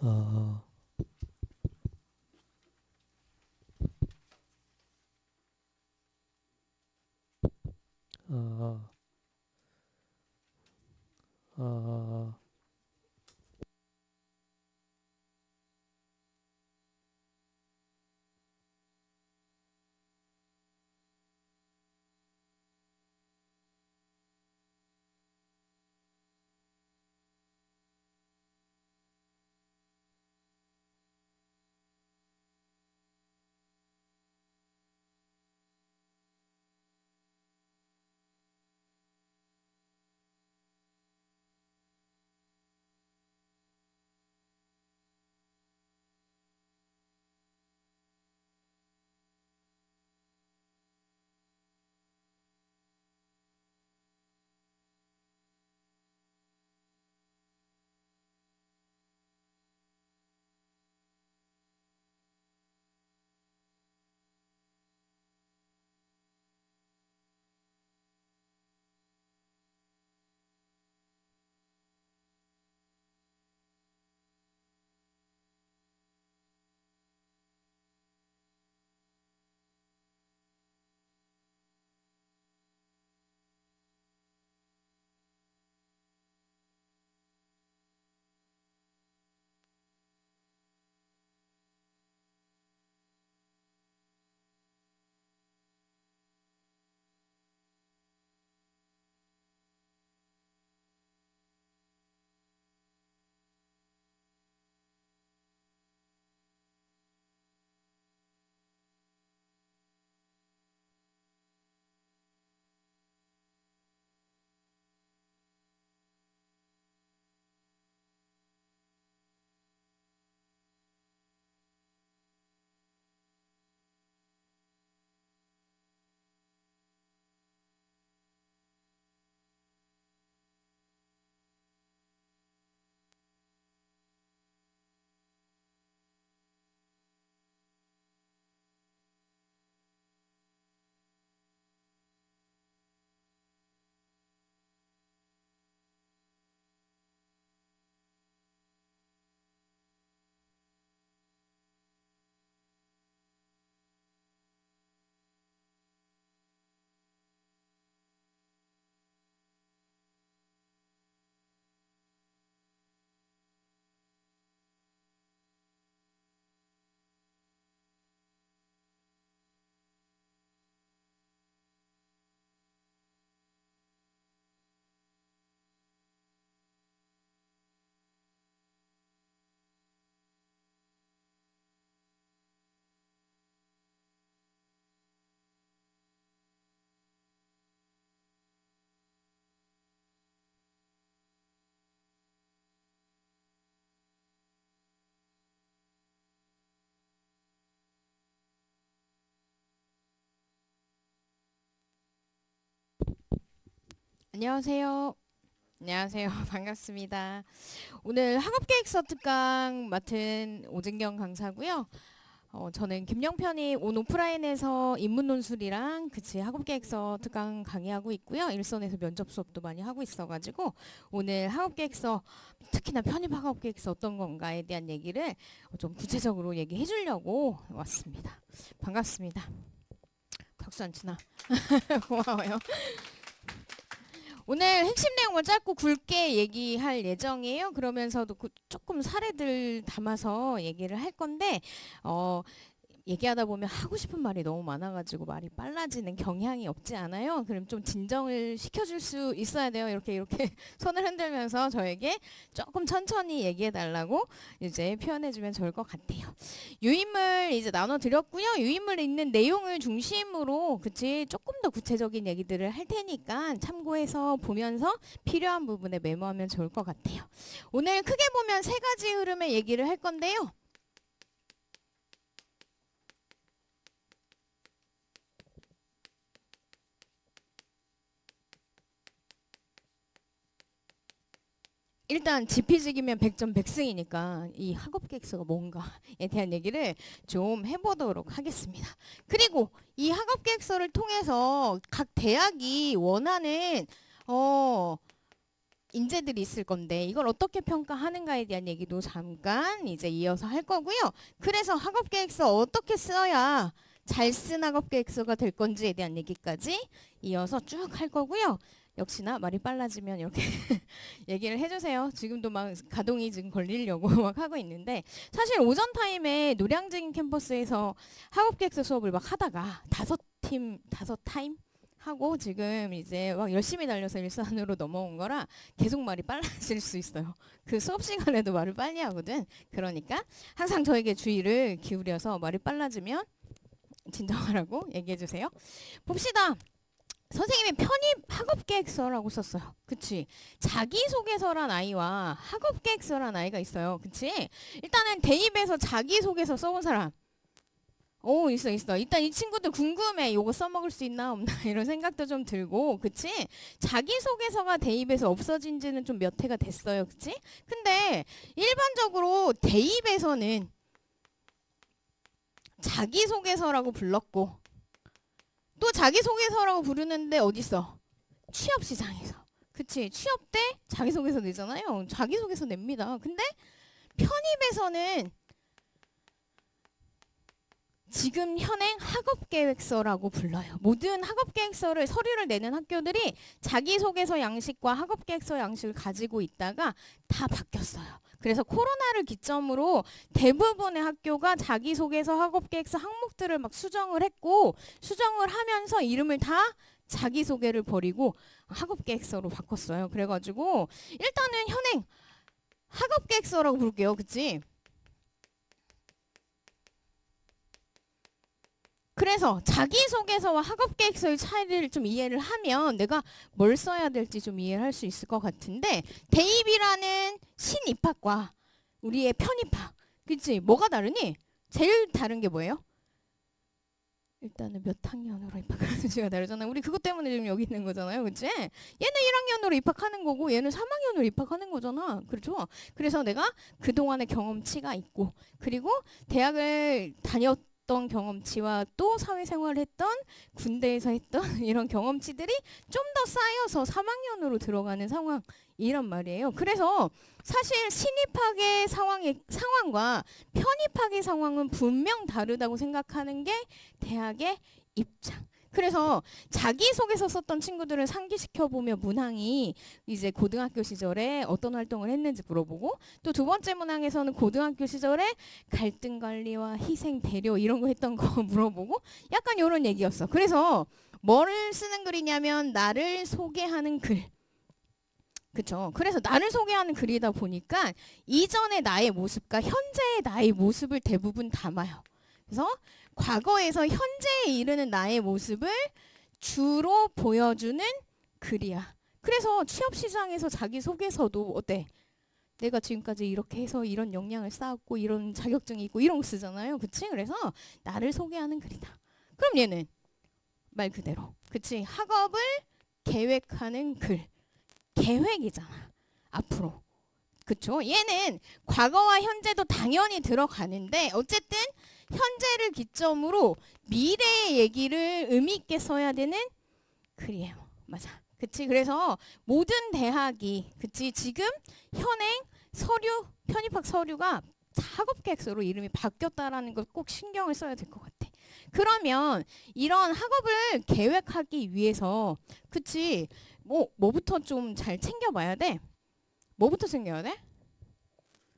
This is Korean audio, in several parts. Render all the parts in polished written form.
어, 어, 어, 안녕하세요. 안녕하세요. 반갑습니다. 오늘 학업계획서 특강 맡은 오진경 강사고요. 저는 김영편이 온 오프라인에서 인문논술이랑 그치 학업계획서 특강 강의하고 있고요. 일선에서 면접 수업도 많이 하고 있어가지고 오늘 학업계획서 특히나 편입 학업계획서 어떤 건가에 대한 얘기를 좀 구체적으로 얘기해 주려고 왔습니다. 반갑습니다. 박수 안 치나? 고마워요. 오늘 핵심 내용을 짧고 굵게 얘기할 예정이에요. 그러면서도 조금 사례들 담아서 얘기를 할 건데, 얘기하다 보면 하고 싶은 말이 너무 많아가지고 말이 빨라지는 경향이 없지 않아요. 그럼 좀 진정을 시켜줄 수 있어야 돼요. 이렇게 손을 흔들면서 저에게 조금 천천히 얘기해달라고 이제 표현해주면 좋을 것 같아요. 유인물 이제 나눠드렸고요. 유인물 있는 내용을 중심으로 그치 조금 더 구체적인 얘기들을 할 테니까 참고해서 보면서 필요한 부분에 메모하면 좋을 것 같아요. 오늘 크게 보면 세 가지 흐름의 얘기를 할 건데요. 일단 지피지기면 100점 100승이니까 이 학업계획서가 뭔가에 대한 얘기를 좀 해보도록 하겠습니다. 그리고 이 학업계획서를 통해서 각 대학이 원하는 인재들이 있을 건데 이걸 어떻게 평가하는가에 대한 얘기도 잠깐 이제 이어서 할 거고요. 그래서 학업계획서 어떻게 써야 잘 쓴 학업계획서가 될 건지에 대한 얘기까지 이어서 쭉 할 거고요. 역시나 말이 빨라지면 이렇게 얘기를 해주세요. 지금도 막 가동이 지금 걸리려고 막 하고 있는데 사실 오전 타임에 노량진 캠퍼스에서 학업계획서 수업을 막 하다가 다섯 타임 하고 지금 이제 막 열심히 달려서 일산으로 넘어온 거라 계속 말이 빨라질 수 있어요. 그 수업 시간에도 말을 빨리 하거든. 그러니까 항상 저에게 주의를 기울여서 말이 빨라지면 진정하라고 얘기해 주세요. 봅시다. 선생님이 편입 학업계획서라고 썼어요. 그치? 자기소개서란 아이와 학업계획서란 아이가 있어요. 그치? 일단은 대입에서 자기소개서 써본 사람. 오, 있어. 일단 이 친구들 궁금해. 요거 써먹을 수 있나 없나 이런 생각도 좀 들고, 그치? 자기소개서가 대입에서 없어진 지는 좀 몇 해가 됐어요. 그치? 근데 일반적으로 대입에서는 자기소개서라고 불렀고 또 자기소개서라고 부르는데 어딨어? 취업시장에서. 그치? 취업 때 자기소개서 내잖아요. 자기소개서 냅니다. 근데 편입에서는 지금 현행 학업계획서라고 불러요. 모든 학업계획서를 서류를 내는 학교들이 자기소개서 양식과 학업계획서 양식을 가지고 있다가 다 바뀌었어요. 그래서 코로나를 기점으로 대부분의 학교가 자기소개서 학업계획서 항목들을 막 수정을 했고 수정을 하면서 이름을 다 자기소개를 버리고 학업계획서로 바꿨어요. 그래가지고 일단은 현행 학업계획서라고 부를게요. 그치? 그래서 자기소개서와 학업계획서의 차이를 좀 이해를 하면 내가 뭘 써야 될지 좀 이해를 할 수 있을 것 같은데 대입이라는 신입학과 우리의 편입학 그치? 뭐가 다르니? 제일 다른 게 뭐예요? 일단은 몇 학년으로 입학하는지가 다르잖아요. 우리 그것 때문에 지금 여기 있는 거잖아요. 그치? 얘는 1학년으로 입학하는 거고 얘는 3학년으로 입학하는 거잖아. 그렇죠? 그래서 내가 그동안의 경험치가 있고 그리고 대학을 다녔던 경험치와 또 사회생활을 했던 군대에서 했던 이런 경험치들이 좀 더 쌓여서 3학년으로 들어가는 상황이란 말이에요. 그래서 사실 신입학의 상황과 편입학의 상황은 분명 다르다고 생각하는 게 대학의 입장. 그래서 자기소개서 썼던 친구들을 상기시켜보며 문항이 이제 고등학교 시절에 어떤 활동을 했는지 물어보고 또 두 번째 문항에서는 고등학교 시절에 갈등 관리와 희생 배려 이런 거 했던 거 물어보고 약간 이런 얘기였어. 그래서 뭐를 쓰는 글이냐면 나를 소개하는 글. 그쵸. 그래서 나를 소개하는 글이다 보니까 이전의 나의 모습과 현재의 나의 모습을 대부분 담아요. 그래서 과거에서 현재에 이르는 나의 모습을 주로 보여주는 글이야. 그래서 취업시장에서 자기소개서도 어때? 내가 지금까지 이렇게 해서 이런 역량을 쌓았고 이런 자격증이 있고 이런 거 쓰잖아요. 그치? 그래서 나를 소개하는 글이다. 그럼 얘는 말 그대로 그치? 학업을 계획하는 글. 계획이잖아. 앞으로. 그쵸? 얘는 과거와 현재도 당연히 들어가는데 어쨌든 현재를 기점으로 미래의 얘기를 의미 있게 써야 되는 글이에요. 맞아. 그치? 그래서 모든 대학이 그치? 지금 현행 서류, 편입학 서류가 학업계획서로 이름이 바뀌었다라는 걸 꼭 신경을 써야 될 것 같아. 그러면 이런 학업을 계획하기 위해서 그치? 뭐부터 좀 잘 챙겨봐야 돼? 뭐부터 챙겨야 돼?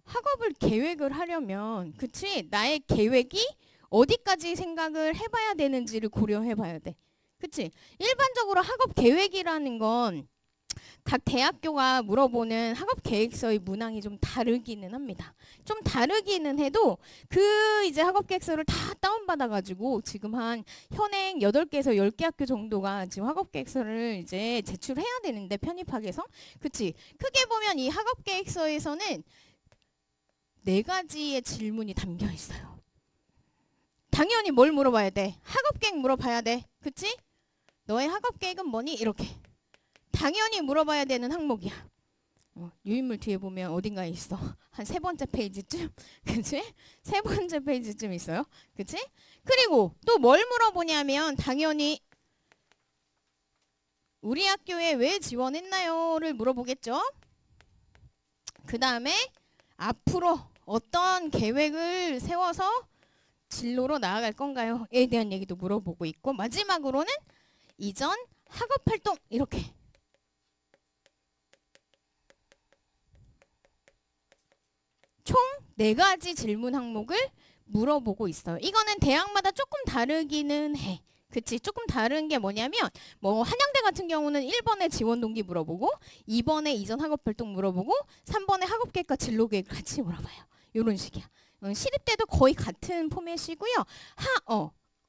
학업을 계획을 하려면 그치? 나의 계획이 어디까지 생각을 해봐야 되는지를 고려해봐야 돼. 그치? 일반적으로 학업 계획이라는 건 각 대학교가 물어보는 학업 계획서의 문항이 좀 다르기는 합니다. 좀 다르기는 해도 그 이제 학업 계획서를 다 다운받아 가지고 지금 한 현행 8개에서 10개 학교 정도가 지금 학업 계획서를 이제 제출해야 되는데 편입학에서 그치? 크게 보면 이 학업 계획서에서는 4가지의 질문이 담겨 있어요. 당연히 뭘 물어봐야 돼? 학업 계획 물어봐야 돼. 그치? 너의 학업 계획은 뭐니? 이렇게. 당연히 물어봐야 되는 항목이야. 유인물 뒤에 보면 어딘가에 있어. 한 3번째 페이지쯤. 그치? 3번째 페이지쯤 있어요. 그치? 그리고 또 뭘 물어보냐면 당연히 우리 학교에 왜 지원했나요?를 물어보겠죠. 그 다음에 앞으로 어떤 계획을 세워서 진로로 나아갈 건가요?에 대한 얘기도 물어보고 있고, 마지막으로는 이전 학업 활동 이렇게 총 4가지 질문 항목을 물어보고 있어요. 이거는 대학마다 조금 다르기는 해. 그치? 조금 다른 게 뭐냐면 뭐 한양대 같은 경우는 1번에 지원 동기 물어보고 2번에 이전 학업 활동 물어보고 3번에 학업 계획과 진로 계획 같이 물어봐요. 이런 식이야. 시립대도 거의 같은 포맷이고요.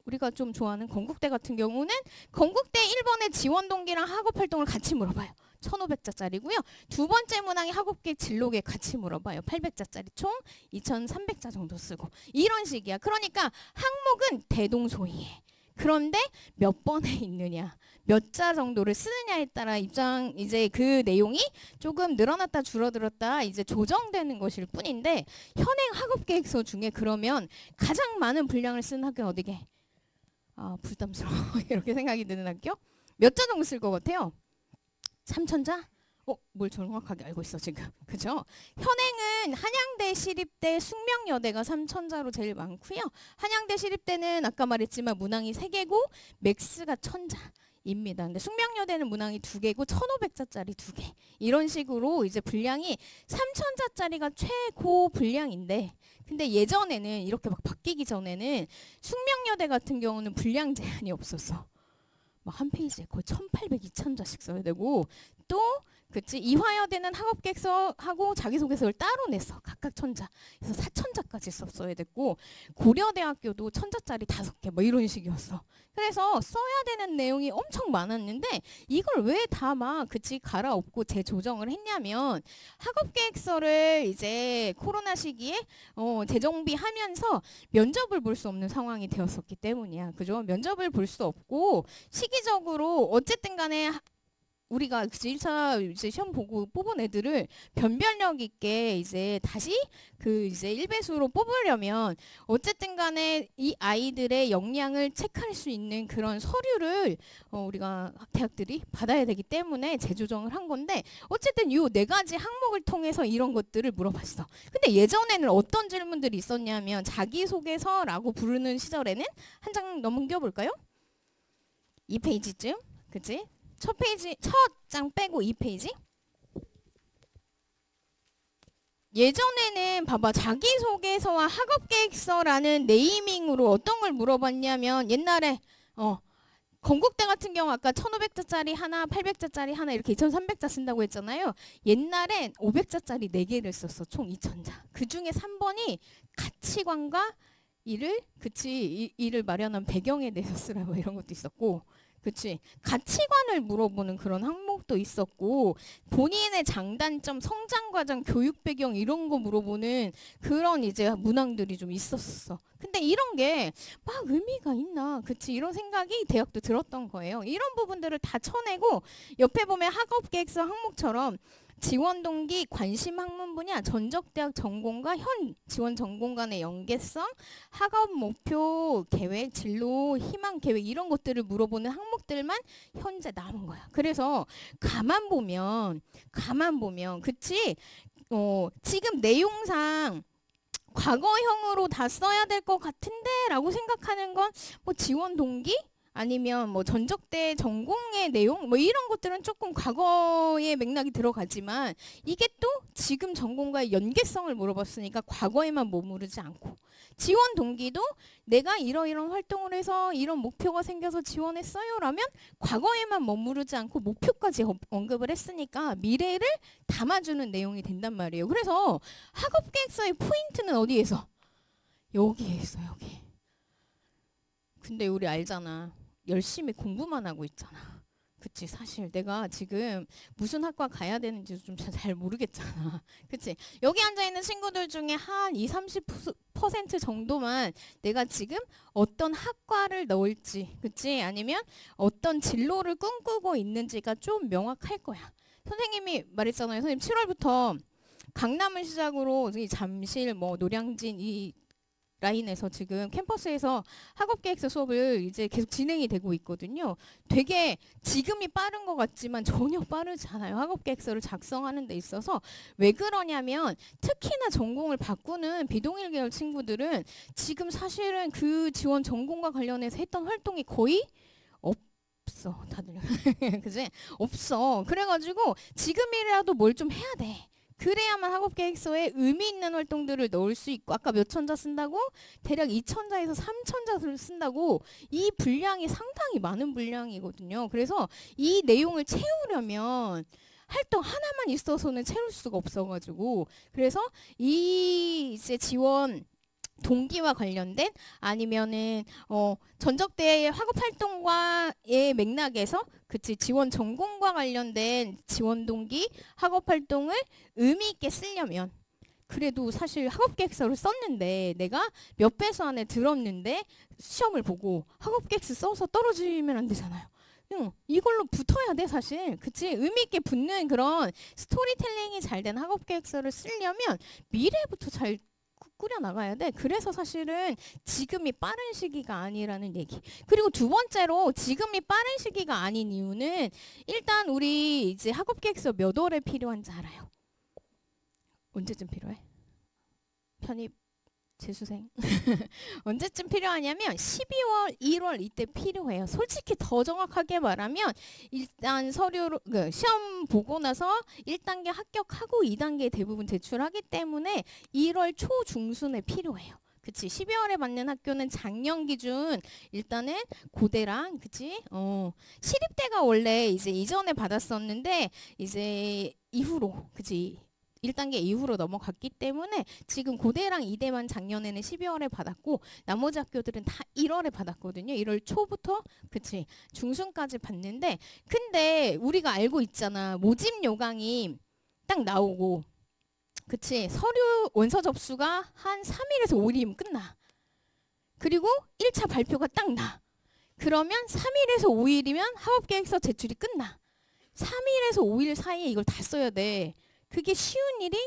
우리가 좀 좋아하는 건국대 같은 경우는 건국대 1번에 지원 동기랑 학업 활동을 같이 물어봐요. 1500자짜리고요. 두 번째 문항이 학업계획 진로계획 같이 물어봐요. 800자짜리 총 2300자 정도 쓰고 이런 식이야. 그러니까 항목은 대동소이해. 그런데 몇 번에 있느냐, 몇 자 정도를 쓰느냐에 따라 이제 그 내용이 조금 늘어났다 줄어들었다 이제 조정되는 것일 뿐인데, 현행 학업계획서 중에 그러면 가장 많은 분량을 쓴 학교 어디게? 부담스러워. 이렇게 생각이 드는 학교? 몇 자 정도 쓸 것 같아요? 3000자? 뭘 정확하게 알고 있어 지금. 그죠? 현행은 한양대, 시립대, 숙명여대가 3000자로 제일 많고요. 한양대, 시립대는 아까 말했지만 문항이 3개고 맥스가 1000자입니다. 근데 숙명여대는 문항이 2개고 1500자짜리 2개. 이런 식으로 이제 분량이 3000자짜리가 최고 분량인데, 근데 예전에는 이렇게 막 바뀌기 전에는 숙명여대 같은 경우는 분량 제한이 없었어. 막 한 페이지에 거의 1800, 2000자씩 써야 되고, 또 그치 이화여대는 학업계획서하고 자기소개서를 따로 냈어. 각각 1000자. 그래서 4000자까지 썼어야 됐고, 고려대학교도 1000자짜리 5개 뭐 이런 식이었어. 그래서 써야 되는 내용이 엄청 많았는데 이걸 왜 다 막 그치 갈아엎고 재조정을 했냐면, 학업계획서를 이제 코로나 시기에 재정비하면서 면접을 볼 수 없는 상황이 되었었기 때문이야. 그죠? 면접을 볼 수 없고 시기적으로 어쨌든 간에 우리가 1차 이제 시험 보고 뽑은 애들을 변별력 있게 이제 다시 그 이제 1배수로 뽑으려면 어쨌든 간에 이 아이들의 역량을 체크할 수 있는 그런 서류를 우리가 대학들이 받아야 되기 때문에 재조정을 한 건데, 어쨌든 요 4가지 항목을 통해서 이런 것들을 물어봤어. 근데 예전에는 어떤 질문들이 있었냐면, 자기소개서라고 부르는 시절에는 한 장 넘겨볼까요? 2페이지쯤. 그치? 첫 장 빼고 2페이지. 예전에는 봐봐, 자기소개서와 학업계획서라는 네이밍으로 어떤 걸 물어봤냐면, 옛날에 건국대 같은 경우 아까 1500자짜리 하나, 800자짜리 하나 이렇게 2300자 쓴다고 했잖아요. 옛날엔 500자짜리 4개를 썼어. 총 2000자. 그 중에 3번이 가치관과 이를 마련한 배경에 대해서 쓰라 뭐 이런 것도 있었고, 그치? 가치관을 물어보는 그런 항목도 있었고, 본인의 장단점, 성장과정, 교육배경 이런 거 물어보는 그런 이제 문항들이 좀 있었어. 근데 이런 게 막 의미가 있나? 그치? 이런 생각이 대학도 들었던 거예요. 이런 부분들을 다 쳐내고, 옆에 보면 학업계획서 항목처럼 지원 동기, 관심 학문 분야, 전적대학 전공과 현 지원 전공 간의 연계성, 학업 목표, 계획, 진로, 희망 계획 이런 것들을 물어보는 항목들만 현재 남은 거야. 그래서 가만 보면 그치? 지금 내용상 과거형으로 다 써야 될 것 같은데 라고 생각하는 건 뭐 지원 동기? 아니면 뭐 전적대 전공의 내용 뭐 이런 것들은 조금 과거의 맥락이 들어가지만, 이게 또 지금 전공과의 연계성을 물어봤으니까 과거에만 머무르지 않고, 지원 동기도 내가 이러이런 활동을 해서 이런 목표가 생겨서 지원했어요 라면 과거에만 머무르지 않고 목표까지 언급을 했으니까 미래를 담아주는 내용이 된단 말이에요. 그래서 학업계획서의 포인트는 어디에서? 여기에 있어, 여기. 근데 우리 알잖아. 열심히 공부만 하고 있잖아. 그치? 사실 내가 지금 무슨 학과 가야 되는지 좀 잘 모르겠잖아. 그치? 여기 앉아있는 친구들 중에 한 20-30% 정도만 내가 지금 어떤 학과를 넣을지, 그치? 아니면 어떤 진로를 꿈꾸고 있는지가 좀 명확할 거야. 선생님이 말했잖아요. 선생님 7월부터 강남을 시작으로 이 잠실, 뭐 노량진 이 라인에서 지금 캠퍼스에서 학업계획서 수업을 이제 계속 진행이 되고 있거든요. 되게 지금이 빠른 것 같지만 전혀 빠르지 않아요. 학업계획서를 작성하는 데 있어서. 왜 그러냐면 특히나 전공을 바꾸는 비동일 계열 친구들은 지금 사실은 그 지원 전공과 관련해서 했던 활동이 거의 없어. 다들. 그지? 없어. 그래가지고 지금이라도 뭘 좀 해야 돼. 그래야만 학업계획서에 의미 있는 활동들을 넣을 수 있고, 아까 몇 천자 쓴다고? 대략 2천자에서 3천자를 쓴다고. 이 분량이 상당히 많은 분량이거든요. 그래서 이 내용을 채우려면 활동 하나만 있어서는 채울 수가 없어가지고, 그래서 이 이제 지원 동기와 관련된 아니면은 전적대 학업 활동과의 맥락에서 그치 지원 전공과 관련된 지원 동기 학업 활동을 의미 있게 쓰려면 그래도 사실 학업 계획서를 썼는데 내가 몇 배수 안에 들었는데 시험을 보고 학업 계획서 써서 떨어지면 안 되잖아요. 이걸로 붙어야 돼 사실. 그치? 의미 있게 붙는 그런 스토리텔링이 잘 된 학업 계획서를 쓰려면 미래부터 잘 꾸려 나가야 돼. 그래서 사실은 지금이 빠른 시기가 아니라는 얘기. 그리고 두 번째로 지금이 빠른 시기가 아닌 이유는 일단 우리 이제 학업 계획서 몇 월에 필요한지 알아요? 언제쯤 필요해? 편입 재수생 언제쯤 필요하냐면 12월, 1월 이때 필요해요. 솔직히 더 정확하게 말하면 일단 서류로 시험 보고 나서 1단계 합격하고 2단계 대부분 제출하기 때문에 1월 초 중순에 필요해요. 그치? 12월에 받는 학교는 작년 기준 일단은 고대랑 그치? 시립대가 원래 이제 이전에 받았었는데 이제 이후로 그치? 1단계 이후로 넘어갔기 때문에 지금 고대랑 이대만 작년에는 12월에 받았고 나머지 학교들은 다 1월에 받았거든요. 1월 초부터 그치 중순까지 받는데 근데 우리가 알고 있잖아. 모집 요강이 딱 나오고 그치 서류 원서 접수가 한 3일에서 5일이면 끝나. 그리고 1차 발표가 딱 나. 그러면 3일에서 5일이면 학업계획서 제출이 끝나. 3일에서 5일 사이에 이걸 다 써야 돼. 그게 쉬운 일이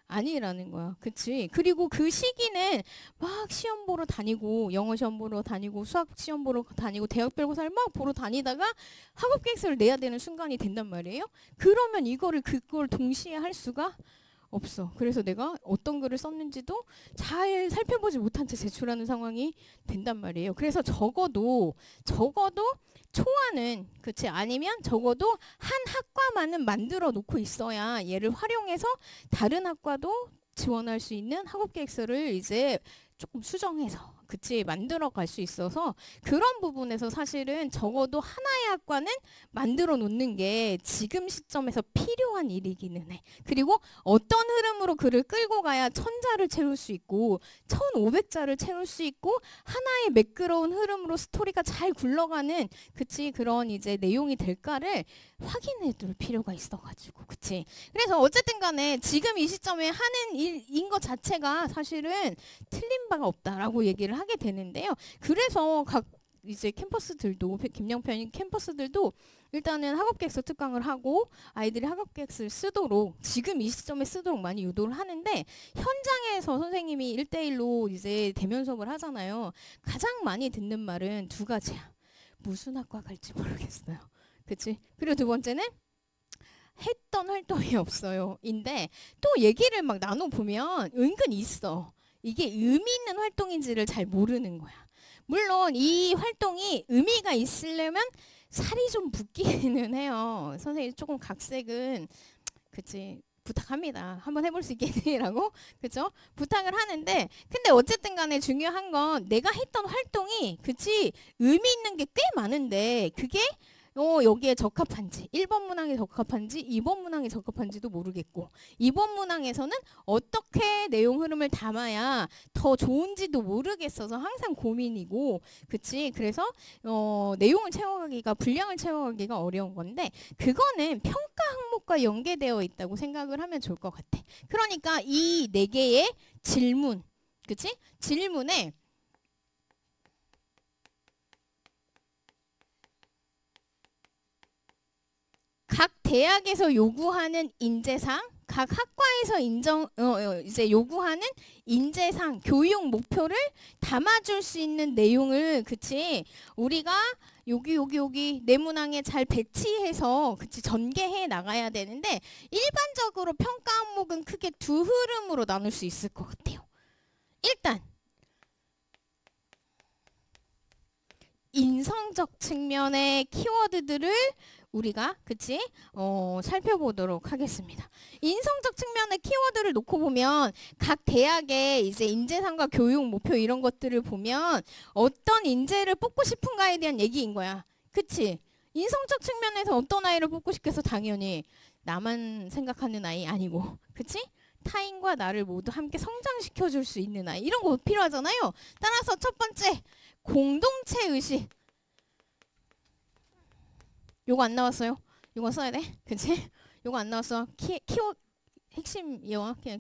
아니라는 거야. 그치? 그리고 그 시기는 막 시험 보러 다니고 영어 시험 보러 다니고 수학 시험 보러 다니고 대학별고사를 막 보러 다니다가 학업계획서를 내야 되는 순간이 된단 말이에요. 그러면 그걸 동시에 할 수가 없어. 그래서 내가 어떤 글을 썼는지도 잘 살펴보지 못한 채 제출하는 상황이 된단 말이에요. 그래서 적어도 초안은 그치 아니면 적어도 한 학과만은 만들어 놓고 있어야 얘를 활용해서 다른 학과도 지원할 수 있는 학업계획서를 이제 조금 수정해서 그치 만들어 갈 수 있어서 그런 부분에서 사실은 적어도 하나의 학과는 만들어 놓는 게 지금 시점에서 필요한 일이기는 해. 그리고 어떤 흐름으로 글을 끌고 가야 1000자를 채울 수 있고 1500자를 채울 수 있고 하나의 매끄러운 흐름으로 스토리가 잘 굴러가는 그치 그런 이제 내용이 될까를 확인해 둘 필요가 있어가지고 그치. 그래서 어쨌든 간에 지금 이 시점에 하는 일인 것 자체가 사실은 틀린 바가 없다라고 얘기를 하게 되는데요. 그래서 각 이제 캠퍼스들도 김영편 캠퍼스들도 일단은 학업계획서 특강을 하고 아이들이 학업계획서를 쓰도록 지금 이 시점에 쓰도록 많이 유도를 하는데 현장에서 선생님이 1대1로 이제 대면 수업을 하잖아요. 가장 많이 듣는 말은 두 가지야. 무슨 학과 갈지 모르겠어요. 그치? 그리고 두 번째는 했던 활동이 없어요. 인데 또 얘기를 막 나눠보면 은근 있어. 이게 의미 있는 활동인지를 잘 모르는 거야. 물론 이 활동이 의미가 있으려면 살이 좀 붙기는 해요. 선생님 조금 각색은 그치 부탁합니다. 한번 해볼 수 있겠니라고 그죠? 부탁을 하는데 근데 어쨌든 간에 중요한 건 내가 했던 활동이 그치 의미 있는 게 꽤 많은데 그게 여기에 적합한지 1번 문항에 적합한지 2번 문항에 적합한지도 모르겠고 2번 문항에서는 어떻게 내용 흐름을 담아야 더 좋은지도 모르겠어서 항상 고민이고 그치 그래서 내용을 채워가기가 분량을 채워가기가 어려운 건데 그거는 평가 항목과 연계되어 있다고 생각을 하면 좋을 것 같아. 그러니까 이 4개의 질문 그치 질문에 각 대학에서 요구하는 인재상, 각 학과에서 이제 요구하는 인재상 교육 목표를 담아줄 수 있는 내용을 그치 우리가 여기 내문항에 잘 배치해서 그치 전개해 나가야 되는데 일반적으로 평가 항목은 크게 두 흐름으로 나눌 수 있을 것 같아요. 일단 인성적 측면의 키워드들을 우리가 그치 살펴보도록 하겠습니다. 인성적 측면의 키워드를 놓고 보면 각 대학의 이제 인재상과 교육 목표 이런 것들을 보면 어떤 인재를 뽑고 싶은가에 대한 얘기인 거야. 그치? 인성적 측면에서 어떤 아이를 뽑고 싶겠어? 당연히 나만 생각하는 아이 아니고 그치? 타인과 나를 모두 함께 성장시켜 줄 수 있는 아이 이런 거 필요하잖아요. 따라서 첫 번째 공동체 의식. 요거 안 나왔어요? 요거 써야 돼. 그치? 요거 안 나왔어. 키워 핵심 예화 그냥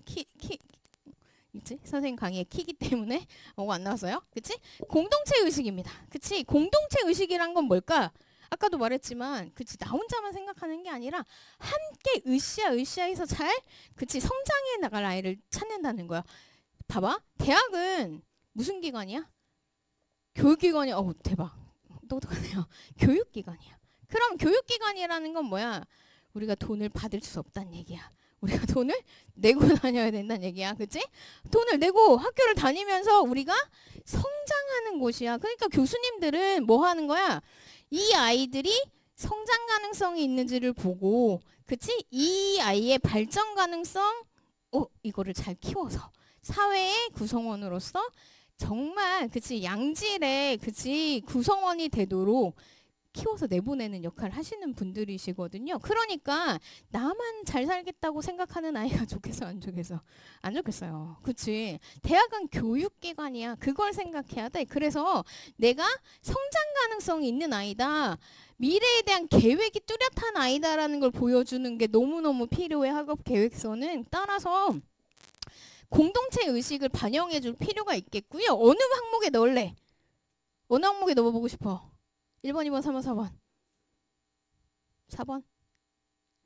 있지? 선생님 강의에 키기 때문에 요거 안 나왔어요. 그치? 공동체 의식입니다. 그치? 공동체 의식이란 건 뭘까? 아까도 말했지만 그치 나 혼자만 생각하는 게 아니라 함께 으쌰으쌰해서 잘 그치 성장해 나갈 아이를 찾는다는 거야. 봐봐. 대학은 무슨 기관이야? 교육기관이야. 어우 대박. 똑똑하네요. 교육기관이야. 그럼 교육기관이라는 건 뭐야? 우리가 돈을 받을 수 없다는 얘기야. 우리가 돈을 내고 다녀야 된다는 얘기야. 그치? 돈을 내고 학교를 다니면서 우리가 성장하는 곳이야. 그러니까 교수님들은 뭐 하는 거야? 이 아이들이 성장 가능성이 있는지를 보고 그치? 이 아이의 발전 가능성 이거를 잘 키워서 사회의 구성원으로서 정말 그치 양질의 그치 구성원이 되도록 키워서 내보내는 역할을 하시는 분들이시거든요. 그러니까 나만 잘 살겠다고 생각하는 아이가 좋겠어 안 좋겠어? 안 좋겠어요. 그치? 대학은 교육기관이야. 그걸 생각해야 돼. 그래서 내가 성장 가능성이 있는 아이다. 미래에 대한 계획이 뚜렷한 아이다라는 걸 보여주는 게 너무너무 필요해. 학업 계획서는. 따라서 공동체 의식을 반영해 줄 필요가 있겠고요. 어느 항목에 넣을래? 어느 항목에 넣어보고 싶어? 1번, 2번, 3번, 4번. 4번?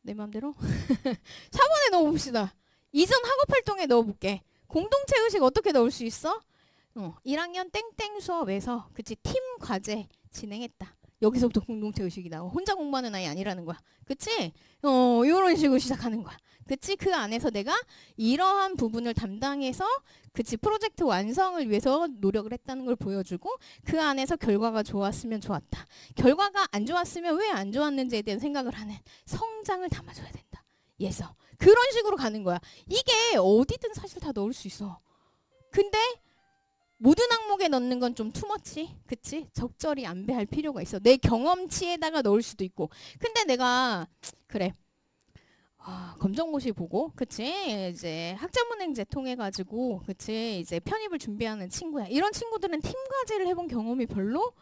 내 맘대로? 4번에 넣어봅시다. 이전 학업활동에 넣어볼게. 공동체 의식 어떻게 넣을 수 있어? 1학년 땡땡 수업에서 그치 팀 과제 진행했다. 여기서부터 공동체 의식이 나와. 혼자 공부하는 아이 아니라는 거야. 그치? 이런 식으로 시작하는 거야. 그치? 그 안에서 내가 이러한 부분을 담당해서 그치? 프로젝트 완성을 위해서 노력을 했다는 걸 보여주고 그 안에서 결과가 좋았으면 좋았다. 결과가 안 좋았으면 왜 안 좋았는지에 대한 생각을 하는 성장을 담아줘야 된다. 예서. 그런 식으로 가는 거야. 이게 어디든 사실 다 넣을 수 있어. 근데 모든 항목에 넣는 건 좀 투머치. 그치? 적절히 안배할 필요가 있어. 내 경험치에다가 넣을 수도 있고. 근데 내가 그래. 검정고시 보고 그치? 이제 학자문행제 통해 가지고 그치? 이제 편입을 준비하는 친구야. 이런 친구들은 팀 과제를 해본 경험이 별로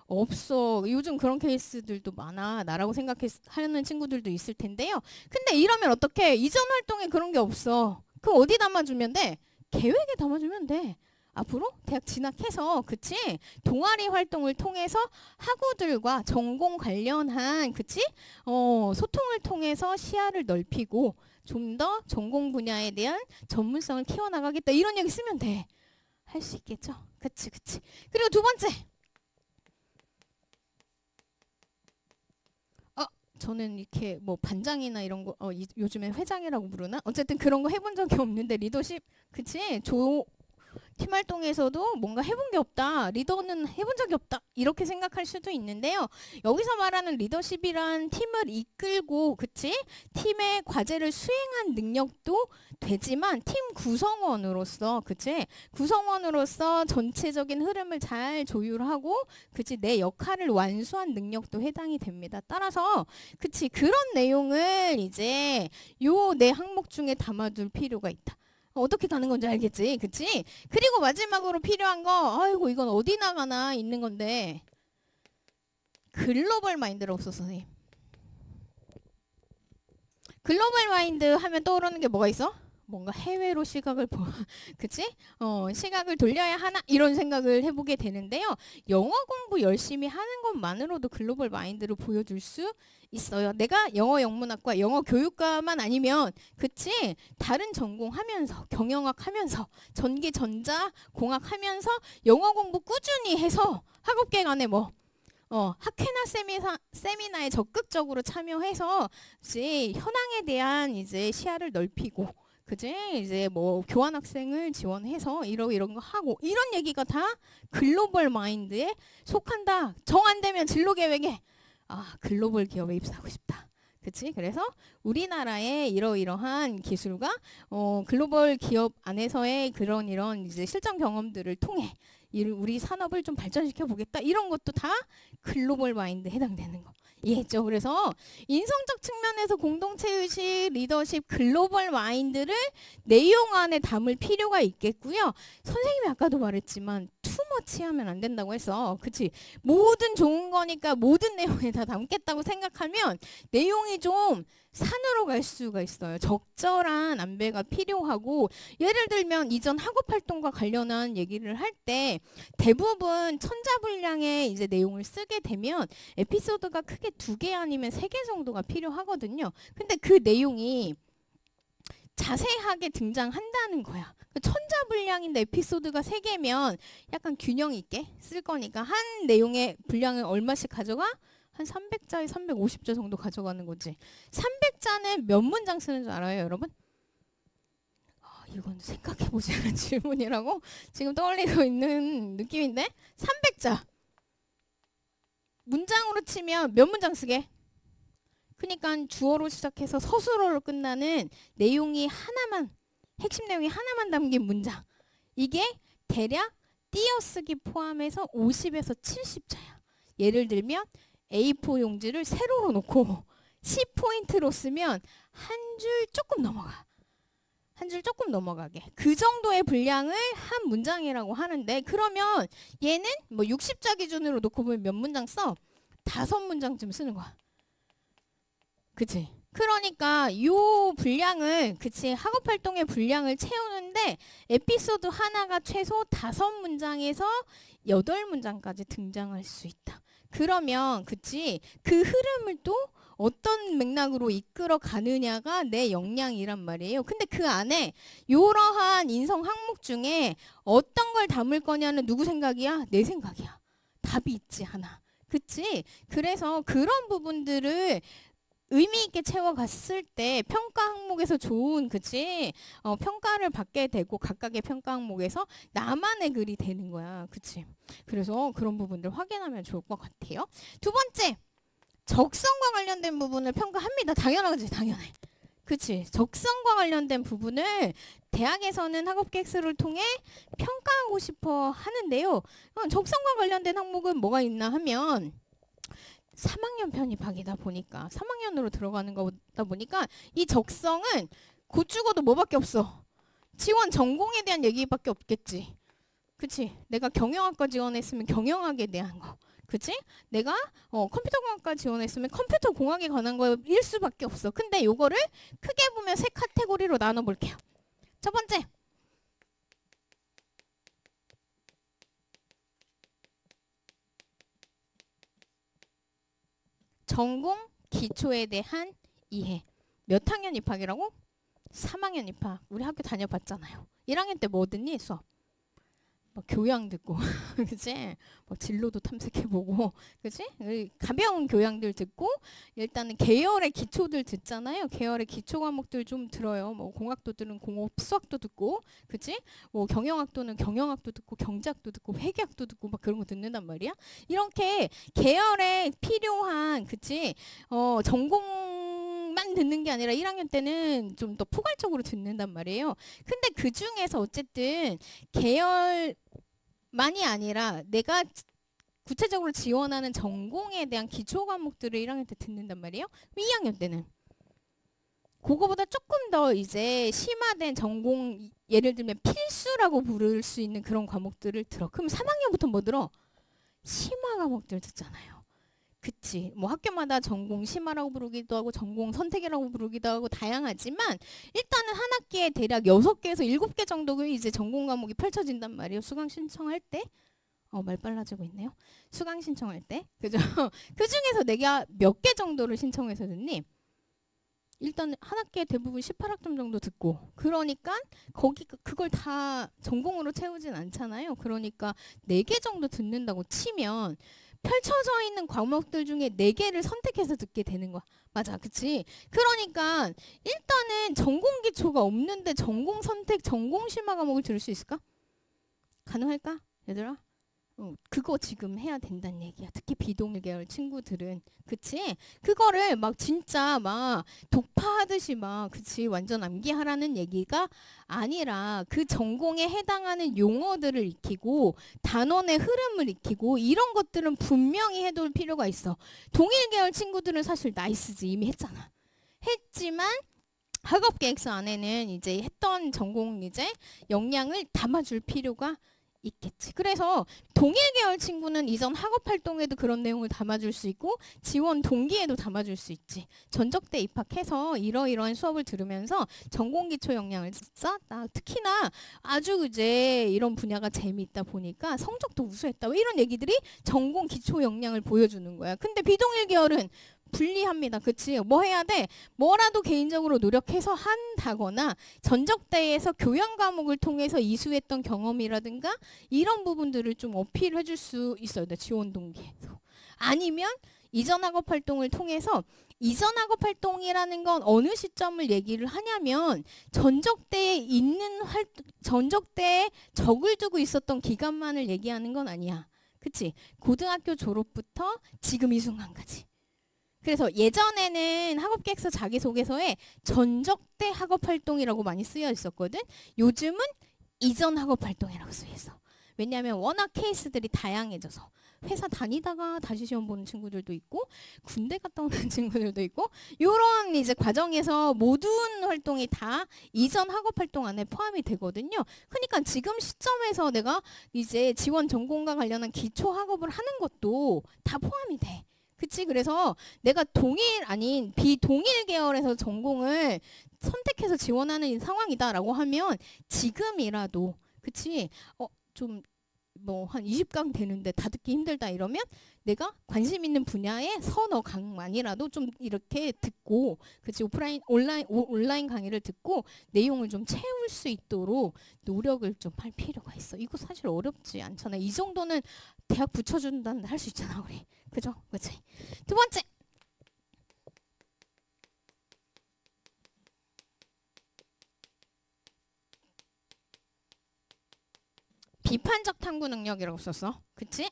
없어. 요즘 그런 케이스들도 많아. 나라고 생각하는 친구들도 있을 텐데요. 근데 이러면 어떡해? 이전 활동에 그런 게 없어. 그럼 어디 담아주면 돼? 계획에 담아주면 돼. 앞으로 대학 진학해서 그치 동아리 활동을 통해서 학우들과 전공 관련한 그치 소통을 통해서 시야를 넓히고 좀 더 전공 분야에 대한 전문성을 키워나가겠다 이런 얘기 쓰면 돼. 할 수 있겠죠? 그치. 그리고 두 번째 저는 이렇게 뭐 반장이나 이런 거 요즘에 회장이라고 부르나? 어쨌든 그런 거 해본 적이 없는데 리더십 그치 팀 활동에서도 뭔가 해본 게 없다. 리더는 해본 적이 없다. 이렇게 생각할 수도 있는데요. 여기서 말하는 리더십이란 팀을 이끌고 그치? 팀의 과제를 수행한 능력도 되지만 팀 구성원으로서 그치? 구성원으로서 전체적인 흐름을 잘 조율하고 그치? 내 역할을 완수한 능력도 해당이 됩니다. 따라서 그치? 그런 내용을 이제 요 내 항목 중에 담아둘 필요가 있다. 어떻게 가는 건지 알겠지? 그치? 그리고 마지막으로 필요한 거 아이고 이건 어디 나가나 있는 건데 글로벌 마인드라고 썼어 선생님. 글로벌 마인드 하면 떠오르는 게 뭐가 있어? 뭔가 해외로 시각을 그치? 시각을 돌려야 하나 이런 생각을 해보게 되는데요. 영어 공부 열심히 하는 것만으로도 글로벌 마인드를 보여줄 수 있어요. 내가 영어 영문학과 영어 교육과만 아니면 그치? 다른 전공하면서 경영학 하면서 전기 전자 공학 하면서 영어 공부 꾸준히 해서 학업계 간에 학회나 세미나에 적극적으로 참여해서 이제 현황에 대한 이제 시야를 넓히고 그지? 이제 교환학생을 지원해서 이런 거 하고 이런 얘기가 다 글로벌 마인드에 속한다. 정 안 되면 진로 계획에 글로벌 기업에 입사하고 싶다. 그치? 그래서 우리나라의 이러이러한 기술과 글로벌 기업 안에서의 이런 이제 실전 경험들을 통해 우리 산업을 좀 발전시켜 보겠다. 이런 것도 다 글로벌 마인드에 해당되는 거. 이해했죠? 그래서 인성적 측면에서 공동체 의식, 리더십, 글로벌 마인드를 내용 안에 담을 필요가 있겠고요. 선생님이 아까도 말했지만 투머치 하면 안 된다고 했어. 그치? 모든 좋은 거니까 모든 내용에 다 담겠다고 생각하면 내용이 좀 산으로 갈 수가 있어요. 적절한 안배가 필요하고 예를 들면 이전 학업활동과 관련한 얘기를 할 때 대부분 천자분량의 이제 내용을 쓰게 되면 에피소드가 크게 2개 아니면 3개 정도가 필요하거든요. 근데 그 내용이 자세하게 등장한다는 거야. 천자분량인데 에피소드가 3개면 약간 균형 있게 쓸 거니까 한 내용의 분량을 얼마씩 가져가? 한 300자에 350자 정도 가져가는 거지. 300자는 몇 문장 쓰는 줄 알아요, 여러분? 이건 생각해보지 않은 질문이라고 지금 떠올리고 있는 느낌인데 300자. 문장으로 치면 몇 문장 쓰게? 그러니까 주어로 시작해서 서술어로 끝나는 내용이 하나만, 핵심 내용이 하나만 담긴 문장. 이게 대략 띄어쓰기 포함해서 50에서 70자야. 예를 들면 A4 용지를 세로로 놓고 C포인트로 쓰면 한 줄 조금 넘어가. 한 줄 조금 넘어가게. 그 정도의 분량을 한 문장이라고 하는데 그러면 얘는 60자 기준으로 놓고 보면 몇 문장 써? 5문장쯤 쓰는 거야. 그치? 그러니까 요 분량을 학업활동의 분량을 채우는데 에피소드 하나가 최소 5문장에서 8문장까지 등장할 수 있다. 그러면 그 흐름을 또 어떤 맥락으로 이끌어 가느냐가 내 역량이란 말이에요. 근데 그 안에 이러한 인성 항목 중에 어떤 걸 담을 거냐는 누구 생각이야? 내 생각이야. 답이 있지 않아. 그치? 그래서 그런 부분들을 의미 있게 채워갔을 때 평가 항목에서 좋은 평가를 받게 되고 각각의 평가 항목에서 나만의 글이 되는 거야. 그치? 그래서 그런 부분들 확인하면 좋을 것 같아요. 2번째, 적성과 관련된 부분을 평가합니다. 당연하지, 당연해. 그치? 적성과 관련된 부분을 대학에서는 학업 계획서를 통해 평가하고 싶어 하는데요. 적성과 관련된 항목은 뭐가 있나 하면 3학년 편입학이다 보니까 3학년으로 들어가는 거다 보니까 이 적성은 곧 죽어도 뭐밖에 없어. 지원 전공에 대한 얘기밖에 없겠지. 그치? 내가 경영학과 지원했으면 경영학에 대한 거. 그치? 내가 컴퓨터공학과 지원했으면 컴퓨터공학에 관한 거일 수밖에 없어. 근데 요거를 크게 보면 3카테고리로 나눠볼게요. 첫 번째, 전공 기초에 대한 이해. 몇 학년 입학이라고? 3학년 입학. 우리 학교 다녀봤잖아요. 1학년 때 뭐 듣니? 수업. 교양 듣고, 그치? 진로도 탐색해보고, 그치? 가벼운 교양들 듣고, 일단은 계열의 기초들 듣잖아요. 계열의 기초 과목들 좀 들어요. 공학도 들은 공업, 수학도 듣고, 그치? 경영학도는 경영학도 듣고, 경제학도 듣고, 회계학도 듣고, 그런 거 듣는단 말이야. 이렇게 계열에 필요한, 그치? 전공만 듣는 게 아니라 1학년 때는 좀 더 포괄적으로 듣는단 말이에요. 근데 그 중에서 어쨌든 계열 만이 아니라 내가 구체적으로 지원하는 전공에 대한 기초 과목들을 1학년 때 듣는단 말이에요. 2학년 때는 그거보다 조금 더 이제 심화된 전공, 예를 들면 필수라고 부를 수 있는 그런 과목들을 들어. 그럼 3학년부터 뭐 들어? 심화 과목들 듣잖아요. 그치. 뭐 학교마다 전공 심화라고 부르기도 하고 전공 선택이라고 부르기도 하고 다양하지만 일단은 한 학기에 대략 6개에서 7개 정도가 이제 전공 과목이 펼쳐진단 말이에요. 수강 신청할 때. 말 빨라지고 있네요. 수강 신청할 때. 그죠? 그 중에서 내가 몇 개 정도를 신청해서 듣니? 일단 한 학기에 대부분 18학점 정도 듣고 그러니까 그걸 다 전공으로 채우진 않잖아요. 그러니까 4개 정도 듣는다고 치면 펼쳐져 있는 과목들 중에 4개를 선택해서 듣게 되는 거야. 맞아. 그치? 그러니까 일단은 전공 기초가 없는데 전공 선택, 전공 심화 과목을 들을 수 있을까? 가능할까? 얘들아? 그거 지금 해야 된다는 얘기야. 특히 비동일 계열 친구들은. 그치? 그거를 막 진짜 막 독파하듯이 막 그치 완전 암기하라는 얘기가 아니라 그 전공에 해당하는 용어들을 익히고 단원의 흐름을 익히고 이런 것들은 분명히 해둘 필요가 있어. 동일 계열 친구들은 사실 나이스지 이미 했잖아. 했지만 학업 계획서 안에는 이제 했던 전공 이제 역량을 담아줄 필요가 있겠지. 그래서 동일 계열 친구는 이전 학업 활동에도 그런 내용을 담아줄 수 있고 지원 동기에도 담아줄 수 있지. 전적대 입학해서 이러이러한 수업을 들으면서 전공 기초 역량을 쌓았다. 특히나 아주 이제 이런 분야가 재미있다 보니까 성적도 우수했다. 이런 얘기들이 전공 기초 역량을 보여주는 거야. 근데 비동일 계열은 불리합니다. 그치? 뭐 해야 돼? 뭐라도 개인적으로 노력해서 한다거나 전적대에서 교양 과목을 통해서 이수했던 경험이라든가 이런 부분들을 좀 어필해 줄 수 있어야 돼. 지원 동기에서. 아니면 이전 학업 활동을 통해서 이전 학업 활동이라는 건 어느 시점을 얘기를 하냐면 전적대에 전적대에 적을 두고 있었던 기간만을 얘기하는 건 아니야. 그치? 고등학교 졸업부터 지금 이 순간까지. 그래서 예전에는 학업계획서 자기소개서에 전적대 학업활동이라고 많이 쓰여 있었거든. 요즘은 이전 학업활동이라고 쓰여 있어. 왜냐하면 워낙 케이스들이 다양해져서 회사 다니다가 다시 시험 보는 친구들도 있고 군대 갔다 오는 친구들도 있고 요런 이제 과정에서 모든 활동이 다 이전 학업활동 안에 포함이 되거든요. 그러니까 지금 시점에서 내가 이제 지원 전공과 관련한 기초 학업을 하는 것도 다 포함이 돼. 그치? 그래서 내가 동일 아닌 비동일 계열에서 전공을 선택해서 지원하는 상황이다라고 하면 지금이라도 그치? 좀 뭐 한 20강 되는데 다 듣기 힘들다 이러면 내가 관심 있는 분야의 서너 강만이라도 좀 이렇게 듣고 그치? 온라인 강의를 듣고 내용을 좀 채울 수 있도록 노력을 좀 할 필요가 있어. 이거 사실 어렵지 않잖아. 이 정도는 대학 붙여준다는데 할 수 있잖아 우리. 그죠? 그치? 두 번째. 비판적 탐구 능력이라고 썼어. 그치?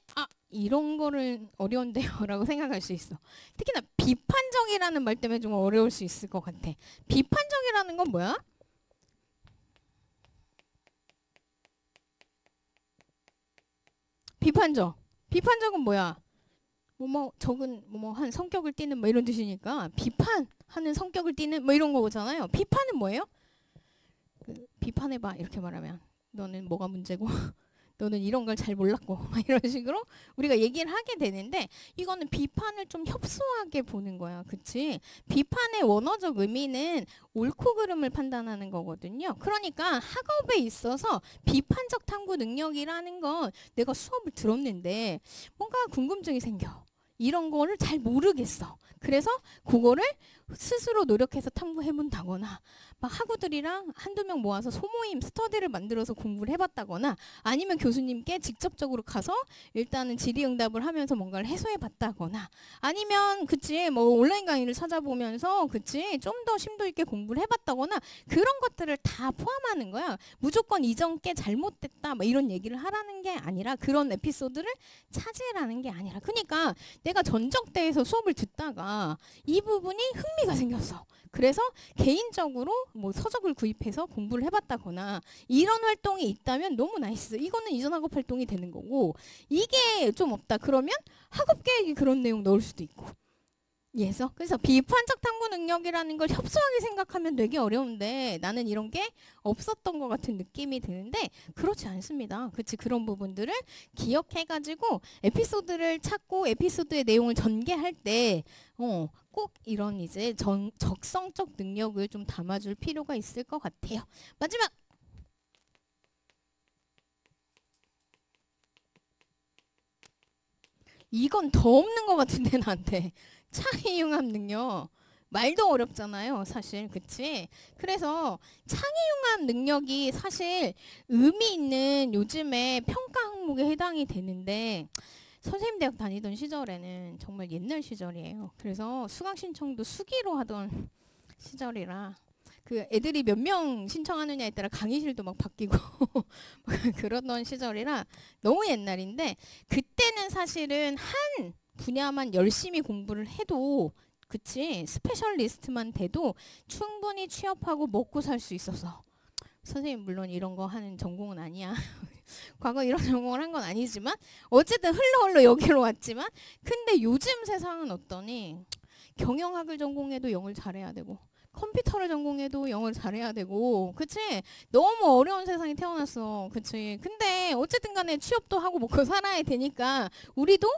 이런 거를 어려운데요 라고 생각할 수 있어. 특히나 비판적이라는 말 때문에 좀 어려울 수 있을 것 같아. 비판적이라는 건 뭐야? 비판적. 비판적은 뭐야? 적은 한 성격을 띠는 뭐 이런 뜻이니까 비판하는 성격을 띠는 뭐 이런 거잖아요. 비판은 뭐예요? 비판해봐 이렇게 말하면 너는 뭐가 문제고 너는 이런 걸 잘 몰랐고 이런 식으로 우리가 얘기를 하게 되는데 이거는 비판을 좀 협소하게 보는 거야. 그치? 비판의 원어적 의미는 옳고 그름을 판단하는 거거든요. 그러니까 학업에 있어서 비판적 탐구 능력이라는 건 내가 수업을 들었는데 뭔가 궁금증이 생겨. 이런 거를 잘 모르겠어. 그래서 그거를 스스로 노력해서 탐구해본다거나 막 학우들이랑 한두 명 모아서 소모임 스터디를 만들어서 공부를 해봤다거나 아니면 교수님께 직접적으로 가서 일단은 질의응답을 하면서 뭔가를 해소해봤다거나 아니면 그치 뭐 온라인 강의를 찾아보면서 그치 좀 더 심도 있게 공부를 해봤다거나 그런 것들을 다 포함하는 거야. 무조건 이전 게 잘못됐다 뭐 이런 얘기를 하라는 게 아니라 그런 에피소드를 찾으라는 게 아니라 그러니까 내가 전적대에서 수업을 듣다가 이 부분이 흥미가 생겼어. 그래서 개인적으로 뭐 서적을 구입해서 공부를 해봤다거나 이런 활동이 있다면 너무 나이스. 이거는 이전 학업 활동이 되는 거고 이게 좀 없다. 그러면 학업 계획에 그런 내용 넣을 수도 있고 예서 그래서 비판적 탐구 능력이라는 걸 협소하게 생각하면 되게 어려운데 나는 이런 게 없었던 것 같은 느낌이 드는데 그렇지 않습니다. 그치 그런 부분들을 기억해가지고 에피소드를 찾고 에피소드의 내용을 전개할 때 꼭 이런 이제 적성적 능력을 좀 담아줄 필요가 있을 것 같아요. 마지막 이건 더 없는 것 같은데 나한테 창의융합 능력 말도 어렵잖아요 사실 그치 그래서 창의융합 능력이 사실 의미 있는 요즘에 평가 항목에 해당이 되는데 선생님 대학 다니던 시절에는 정말 옛날 시절이에요. 그래서 수강 신청도 수기로 하던 시절이라 그 애들이 몇 명 신청하느냐에 따라 강의실도 막 바뀌고 그러던 시절이라 너무 옛날인데 그때는 사실은 한 분야만 열심히 공부를 해도 그치 스페셜리스트만 돼도 충분히 취업하고 먹고 살 수 있어서 선생님 물론 이런 거 하는 전공은 아니야. 과거 이런 전공을 한 건 아니지만 어쨌든 흘러 여기로 왔지만 근데 요즘 세상은 어떠니 경영학을 전공해도 영어를 잘해야 되고 컴퓨터를 전공해도 영어를 잘해야 되고 그치 너무 어려운 세상에 태어났어 그치 근데 어쨌든 간에 취업도 하고 먹고 살아야 되니까 우리도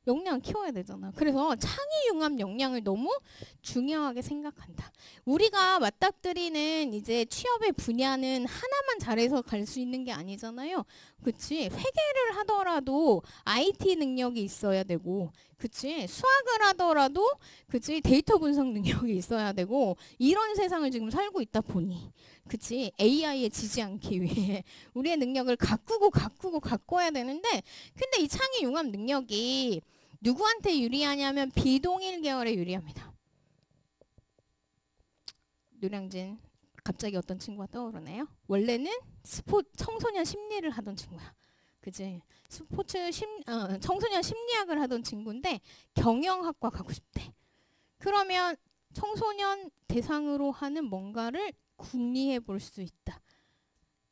역량 키워야 되잖아. 그래서 창의융합 역량을 너무 중요하게 생각한다. 우리가 맞닥뜨리는 이제 취업의 분야는 하나만 잘해서 갈 수 있는 게 아니잖아요. 그치? 회계를 하더라도 IT 능력이 있어야 되고, 그치? 수학을 하더라도, 그치? 데이터 분석 능력이 있어야 되고, 이런 세상을 지금 살고 있다 보니, 그치? AI에 지지 않기 위해 우리의 능력을 가꾸어야 되는데, 근데 이 창의융합 능력이 누구한테 유리하냐면 비동일 계열에 유리합니다. 노량진 갑자기 어떤 친구가 떠오르네요. 원래는 청소년 심리를 하던 친구야. 그치? 청소년 심리학을 하던 친구인데 경영학과 가고 싶대. 그러면 청소년 대상으로 하는 뭔가를 궁리해 볼 수 있다.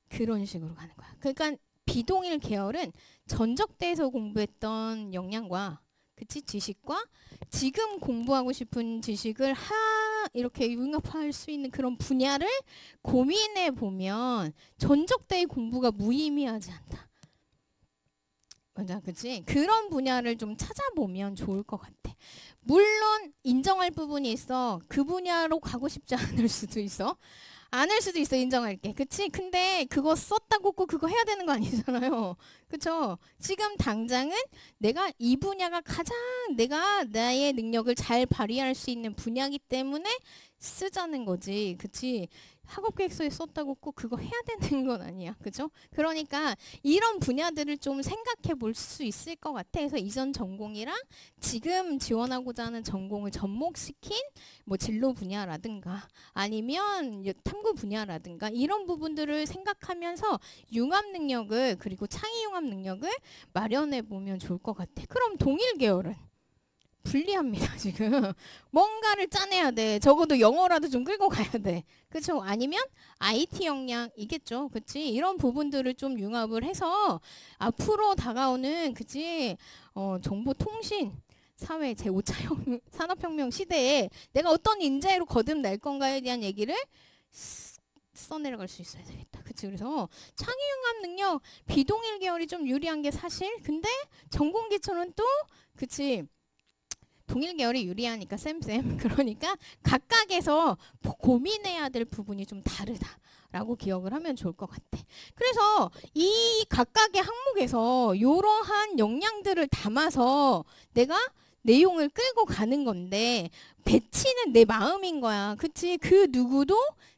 그런 식으로 가는 거야. 그러니까 비동일 계열은 전적대에서 공부했던 역량과 그치 지식과 지금 공부하고 싶은 지식을 이렇게 융합할 수 있는 그런 분야를 고민해 보면 전적대의 공부가 무의미하지 않다. 맞아, 그치? 그런 분야를 좀 찾아보면 좋을 것 같아. 물론 인정할 부분이 있어. 그 분야로 가고 싶지 않을 수도 있어. 않을 수도 있어. 인정할게. 그치? 근데 그거 썼다고 꼭 그거 해야 되는 거 아니잖아요. 그쵸? 지금 당장은 내가 이 분야가 가장 내가 나의 능력을 잘 발휘할 수 있는 분야이기 때문에 쓰자는 거지. 그치? 학업계획서에 썼다고 꼭 그거 해야 되는 건 아니야. 그죠? 그러니까 이런 분야들을 좀 생각해 볼 수 있을 것 같아. 그래서 이전 전공이랑 지금 지원하고자 하는 전공을 접목시킨 뭐 진로 분야라든가 아니면 탐구 분야라든가 이런 부분들을 생각하면서 융합 능력을 그리고 창의 융합 능력을 마련해 보면 좋을 것 같아. 그럼 동일 계열은 불리합니다. 지금 뭔가를 짜내야 돼. 적어도 영어라도 좀 끌고 가야 돼. 그렇죠? 아니면 IT 역량이겠죠. 그치? 이런 부분들을 좀 융합을 해서 앞으로 다가오는 그치? 정보통신 사회 제5차 산업혁명 시대에 내가 어떤 인재로 거듭날 건가에 대한 얘기를 써내려갈 수 있어야 되겠다. 그치? 그래서 창의융합 능력 비동일 계열이 좀 유리한 게 사실. 근데 전공기초는 또 그치? 동일 계열이 유리하니까 쌤 그러니까 각각에서 고민해야 될 부분이 좀 다르다라고 기억을 하면 좋을 것 같아. 그래서 이 각각의 항목에서 이러한 역량들을 담아서 내가 내용을 끌고 가는 건데 배치는 내 마음인 거야. 그치? 그 누구도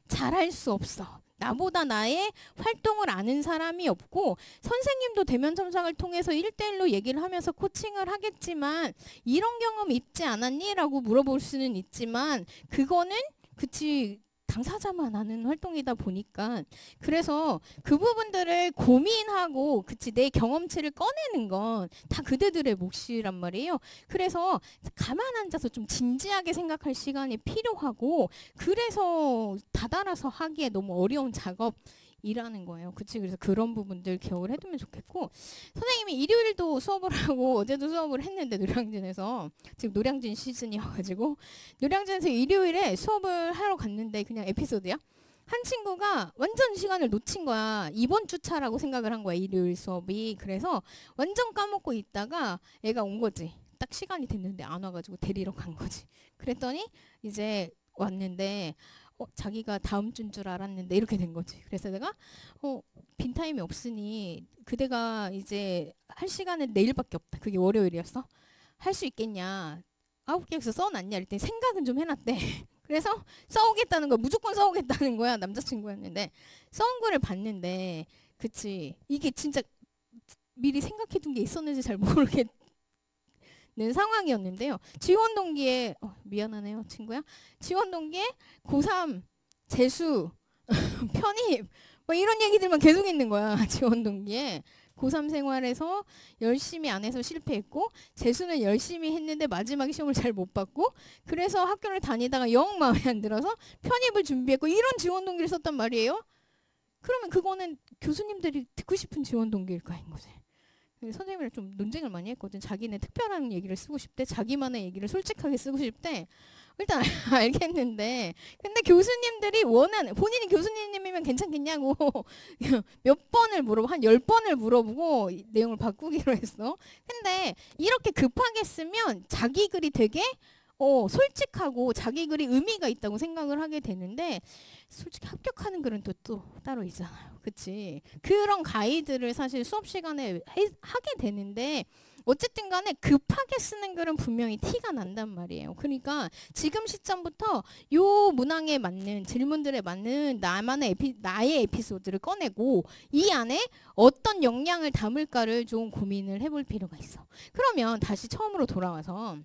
잘할 수 없어. 나보다 나의 활동을 아는 사람이 없고 선생님도 대면 첨삭을 통해서 1대1로 얘기를 하면서 코칭을 하겠지만 이런 경험 있지 않았니? 라고 물어볼 수는 있지만 그거는 그치 당사자만 아는 활동이다 보니까 그래서 그 부분들을 고민하고 그치 내 경험치를 꺼내는 건 다 그대들의 몫이란 말이에요. 그래서 가만 앉아서 좀 진지하게 생각할 시간이 필요하고 그래서 다달아서 하기에 너무 어려운 작업 이라는 거예요. 그치? 그래서 그런 부분들 기억을 해두면 좋겠고, 선생님이 일요일도 수업을 하고 어제도 수업을 했는데 노량진에서 지금 노량진 시즌이어가지고 노량진에서 일요일에 수업을 하러 갔는데 그냥 에피소드야. 한 친구가 완전 시간을 놓친 거야. 이번 주차라고 생각을 한 거야, 일요일 수업이. 그래서 완전 까먹고 있다가 애가 온 거지. 딱 시간이 됐는데 안 와가지고 데리러 간 거지. 그랬더니 이제 왔는데 자기가 다음 주인 줄 알았는데 이렇게 된 거지. 그래서 내가 빈타임이 없으니 그대가 이제 할 시간은 내일밖에 없다. 그게 월요일이었어. 할 수 있겠냐. 9개에서 써놨냐. 이랬더니 생각은 좀 해놨대. 그래서 써오겠다는 거야. 무조건 써오겠다는 거야. 남자친구였는데. 써온 거를 봤는데 그치. 이게 진짜 미리 생각해둔 게 있었는지 잘 모르겠는 상황이었는데요. 지원 동기에 미안하네요 친구야. 지원 동기에 고3 재수 편입 뭐 이런 얘기들만 계속 있는 거야. 지원 동기에 고3 생활에서 열심히 안 해서 실패했고 재수는 열심히 했는데 마지막에 시험을 잘 못 봤고 그래서 학교를 다니다가 영 마음에 안 들어서 편입을 준비했고 이런 지원 동기를 썼단 말이에요. 그러면 그거는 교수님들이 듣고 싶은 지원 동기일까인 거지. 선생님이랑 좀 논쟁을 많이 했거든. 자기네 특별한 얘기를 쓰고 싶대. 자기만의 얘기를 솔직하게 쓰고 싶대. 일단 알겠는데 근데 교수님들이 원하는 본인이 교수님이면 괜찮겠냐고 몇 번을 물어보고 한 10번을 물어보고 내용을 바꾸기로 했어. 근데 이렇게 급하게 쓰면 자기 글이 되게 솔직하고 자기 글이 의미가 있다고 생각을 하게 되는데 솔직히 합격하는 글은 또 따로 있잖아요. 그치? 그런 가이드를 사실 수업 시간에 하게 되는데 어쨌든 간에 급하게 쓰는 글은 분명히 티가 난단 말이에요. 그러니까 지금 시점부터 요 문항에 맞는 질문들에 맞는 나의 에피소드를 꺼내고 이 안에 어떤 역량을 담을까를 좀 고민을 해볼 필요가 있어. 그러면 다시 처음으로 돌아와서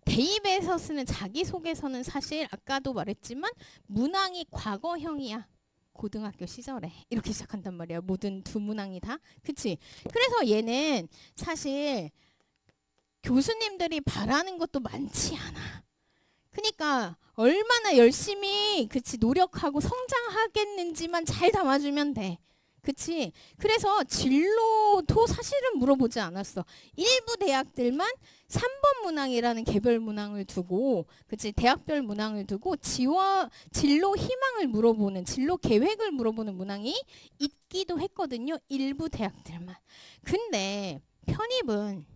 대입에서 쓰는 자기소개서는 사실 아까도 말했지만 문항이 과거형이야. 고등학교 시절에 이렇게 시작한단 말이야. 모든 두 문항이 다. 그치? 그래서 얘는 사실 교수님들이 바라는 것도 많지 않아. 그러니까 얼마나 열심히 그치 노력하고 성장하겠는지만 잘 담아주면 돼. 그치? 그래서 진로도 사실은 물어보지 않았어. 일부 대학들만 3번 문항이라는 개별 문항을 두고 그치 대학별 문항을 두고 진로 희망을 물어보는 진로 계획을 물어보는 문항이 있기도 했거든요. 일부 대학들만. 근데 편입은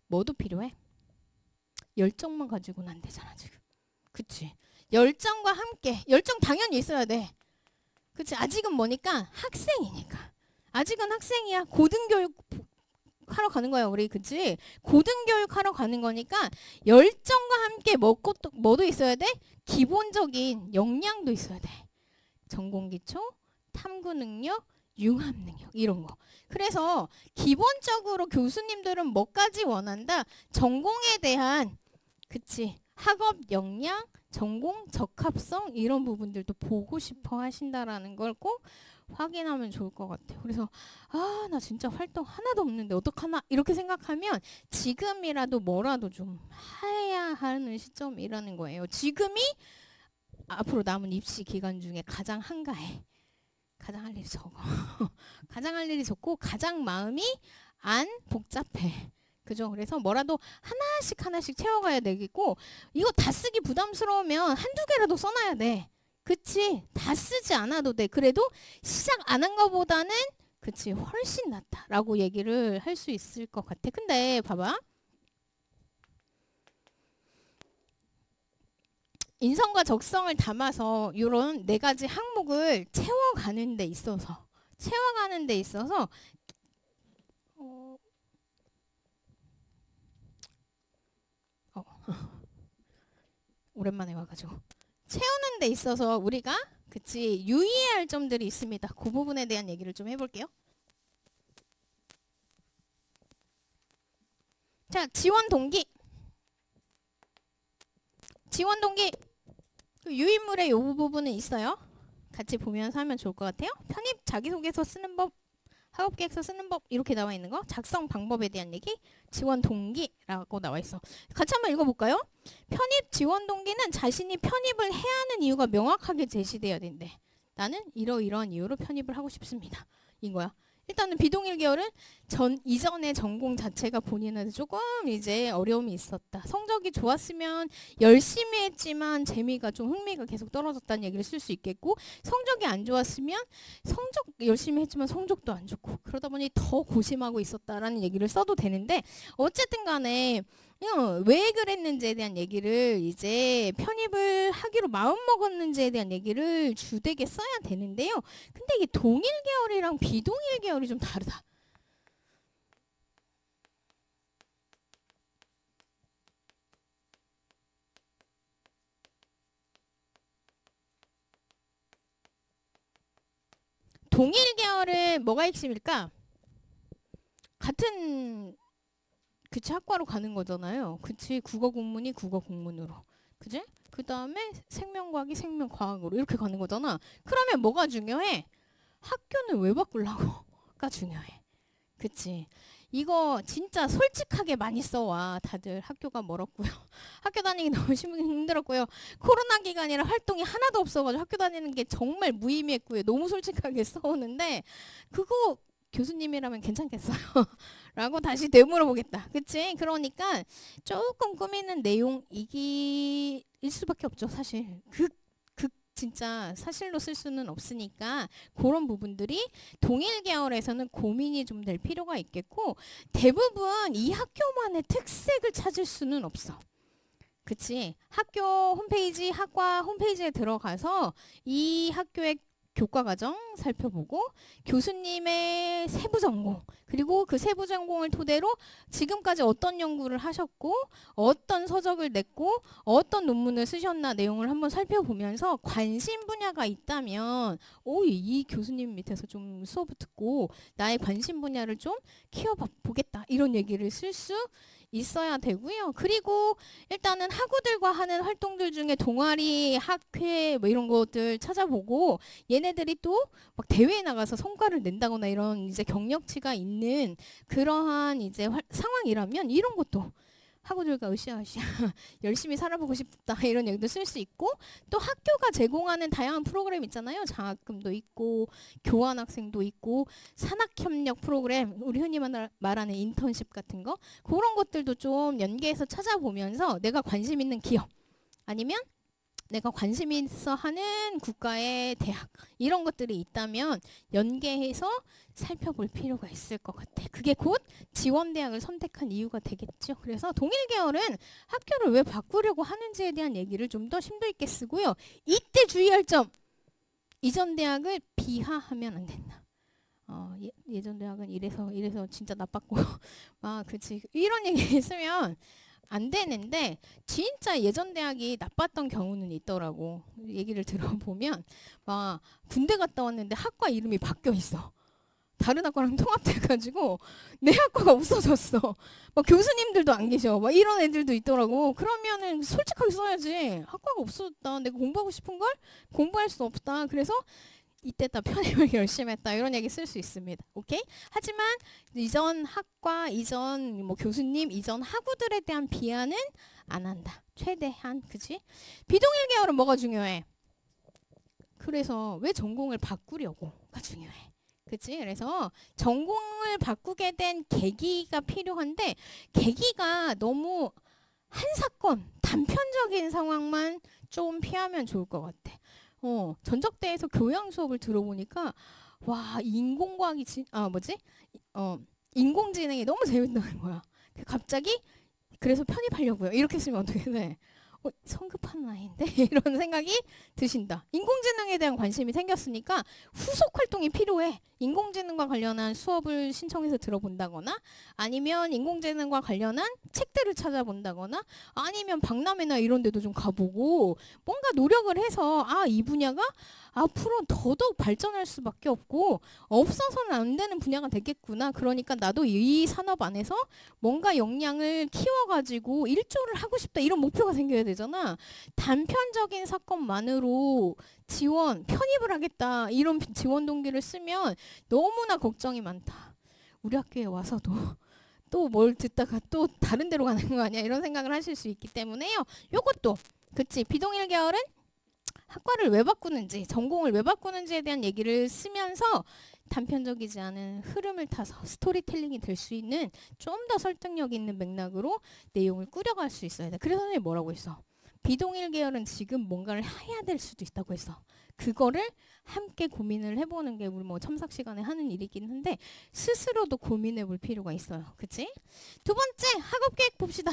뭐도 필요해? 열정만 가지고는 안 되잖아 지금. 그치? 열정과 함께 열정 당연히 있어야 돼. 그치? 아직은 뭐니까 학생이니까. 아직은 학생이야. 고등교육 하러 가는 거야 우리. 그치? 고등교육 하러 가는 거니까 열정과 함께 뭐도 있어야 돼? 기본적인 역량도 있어야 돼. 전공기초, 탐구능력, 융합능력 이런 거. 그래서 기본적으로 교수님들은 뭐까지 원한다? 전공에 대한 그치 학업 역량, 전공 적합성 이런 부분들도 보고 싶어 하신다라는 걸 꼭 확인하면 좋을 것 같아요. 그래서 나 진짜 활동 하나도 없는데 어떡하나 이렇게 생각하면 지금이라도 뭐라도 좀 해야 하는 시점이라는 거예요. 지금이 앞으로 남은 입시 기간 중에 가장 한가해. 가장 할 일이 적어. 가장 할 일이 적고 가장 마음이 안 복잡해. 그죠? 그래서 뭐라도 하나씩 채워가야 되겠고 이거 다 쓰기 부담스러우면 한두 개라도 써놔야 돼. 그치? 다 쓰지 않아도 돼. 그래도 시작 안 한 거보다는 그치 훨씬 낫다라고 얘기를 할 수 있을 것 같아. 근데 봐봐. 인성과 적성을 담아서 이런 4가지 항목을 채워가는 데 있어서 오랜만에 와가지고 채우는 데 있어서 우리가 그치 유의해야 할 점들이 있습니다. 그 부분에 대한 얘기를 좀 해볼게요. 자, 지원 동기 그 유인물의 요 부분은 있어요. 같이 보면서 하면 좋을 것 같아요. 편입 자기소개서 쓰는 법, 학업계획서 쓰는 법 이렇게 나와 있는 거, 작성 방법에 대한 얘기, 지원 동기라고 나와 있어. 같이 한번 읽어볼까요? 편입 지원 동기는 자신이 편입을 해야 하는 이유가 명확하게 제시돼야 된대. 나는 이러이러한 이유로 편입을 하고 싶습니다. 이거야. 일단은 비동일 계열은 이전의 전공 자체가 본인한테 조금 이제 어려움이 있었다. 성적이 좋았으면 열심히 했지만 재미가 좀 흥미가 계속 떨어졌다는 얘기를 쓸 수 있겠고, 성적이 안 좋았으면 성적 열심히 했지만 성적도 안 좋고 그러다 보니 더 고심하고 있었다라는 얘기를 써도 되는데, 어쨌든 간에 왜 그랬는지에 대한 얘기를 이제 편입을 하기로 마음먹었는지에 대한 얘기를 주되게 써야 되는데요. 근데 이게 동일 계열이랑 비동일 계열이 좀 다르다. 동일 계열은 뭐가 핵심일까? 같은 그치 학과로 가는 거잖아요. 그치 국어 국문이 국어 국문으로. 그치? 그 다음에 생명과학이 생명과학으로 이렇게 가는 거잖아. 그러면 뭐가 중요해? 학교는 왜 바꾸려고가 중요해. 그치? 이거 진짜 솔직하게 많이 써와. 다들 학교가 멀었고요. 학교 다니기 너무 힘들었고요. 코로나 기간이라 활동이 하나도 없어가지고 학교 다니는 게 정말 무의미했고요. 너무 솔직하게 써오는데 그거 교수님이라면 괜찮겠어요? 라고 다시 되물어보겠다. 그치? 그러니까 조금 꾸미는 내용이기일 수밖에 없죠. 사실. 진짜 사실로 쓸 수는 없으니까 그런 부분들이 동일 계열에서는 고민이 좀 될 필요가 있겠고, 대부분 이 학교만의 특색을 찾을 수는 없어. 그치? 학교 홈페이지, 학과 홈페이지에 들어가서 이 학교의 교과과정 살펴보고 교수님의 세부 전공, 그리고 그 세부 전공을 토대로 지금까지 어떤 연구를 하셨고 어떤 서적을 냈고 어떤 논문을 쓰셨나 내용을 한번 살펴보면서 관심 분야가 있다면 이 교수님 밑에서 좀 수업을 듣고 나의 관심 분야를 좀 키워보겠다, 이런 얘기를 쓸 수 있어야 되고요. 그리고 일단은 학우들과 하는 활동들 중에 동아리, 학회 뭐 이런 것들 찾아보고, 얘네들이 또 막 대회에 나가서 성과를 낸다거나 이런 이제 경력치가 있는 그러한 이제 상황이라면 이런 것도 학우들과 으쌰으쌰 열심히 살아보고 싶다, 이런 얘기도 쓸 수 있고, 또 학교가 제공하는 다양한 프로그램 있잖아요. 장학금도 있고 교환학생도 있고 산학협력 프로그램, 우리 흔히 말하는 인턴십 같은 거, 그런 것들도 좀 연계해서 찾아보면서 내가 관심 있는 기업 아니면 내가 관심 있어 하는 국가의 대학, 이런 것들이 있다면 연계해서 살펴볼 필요가 있을 것 같아. 그게 곧 지원대학을 선택한 이유가 되겠죠. 그래서 동일 계열은 학교를 왜 바꾸려고 하는지에 대한 얘기를 좀 더 심도 있게 쓰고요. 이때 주의할 점, 이전 대학을 비하하면 안 된다. 예전 대학은 이래서 진짜 나빴고 그치, 이런 얘기 있으면 안 되는데, 진짜 예전 대학이 나빴던 경우는 있더라고. 얘기를 들어보면 막 군대 갔다 왔는데 학과 이름이 바뀌어 있어. 다른 학과랑 통합돼가지고 내 학과가 없어졌어. 막 교수님들도 안 계셔. 막 이런 애들도 있더라고. 그러면은 솔직하게 써야지. 학과가 없어졌다. 내가 공부하고 싶은 걸 공부할 수 없다. 그래서 이때다 편입을 열심히 했다, 이런 얘기 쓸 수 있습니다. 오케이? 하지만 이전 학과, 이전 뭐 교수님, 이전 학우들에 대한 비하는 안 한다. 최대한. 그치? 비동일 계열은 뭐가 중요해? 그래서 왜 전공을 바꾸려고가 중요해. 그치? 그래서 전공을 바꾸게 된 계기가 필요한데, 계기가 너무 한 사건, 단편적인 상황만 좀 피하면 좋을 것 같아. 전적대에서 교양 수업을 들어보니까 와, 인공지능이 너무 재밌다는 거야. 갑자기 그래서 편입하려고요. 이렇게 쓰면 어떻게 돼? 성급한 나이인데? 이런 생각이 드신다. 인공지능에 대한 관심이 생겼으니까 후속 활동이 필요해. 인공지능과 관련한 수업을 신청해서 들어본다거나, 아니면 인공지능과 관련한 책들을 찾아본다거나, 아니면 박람회나 이런 데도 좀 가보고 뭔가 노력을 해서 이 분야가 앞으로 더더욱 발전할 수밖에 없고 없어서는 안 되는 분야가 되겠구나. 그러니까 나도 이 산업 안에서 뭔가 역량을 키워가지고 일조를 하고 싶다, 이런 목표가 생겨야 되잖아. 단편적인 사건만으로 편입을 하겠다, 이런 지원 동기를 쓰면 너무나 걱정이 많다. 우리 학교에 와서도 또 뭘 듣다가 또 다른 데로 가는 거 아니야, 이런 생각을 하실 수 있기 때문에요. 요것도 그치, 비동일 계열은 학과를 왜 바꾸는지, 전공을 왜 바꾸는지에 대한 얘기를 쓰면서 단편적이지 않은 흐름을 타서 스토리텔링이 될 수 있는 좀 더 설득력 있는 맥락으로 내용을 꾸려갈 수 있어야 돼. 그래서 선생님이 뭐라고 했어? 비동일 계열은 지금 뭔가를 해야 될 수도 있다고 했어. 그거를 함께 고민을 해보는 게 우리 뭐 첨삭 시간에 하는 일이긴 한데 스스로도 고민해 볼 필요가 있어요. 그치? 두 번째, 학업계획 봅시다.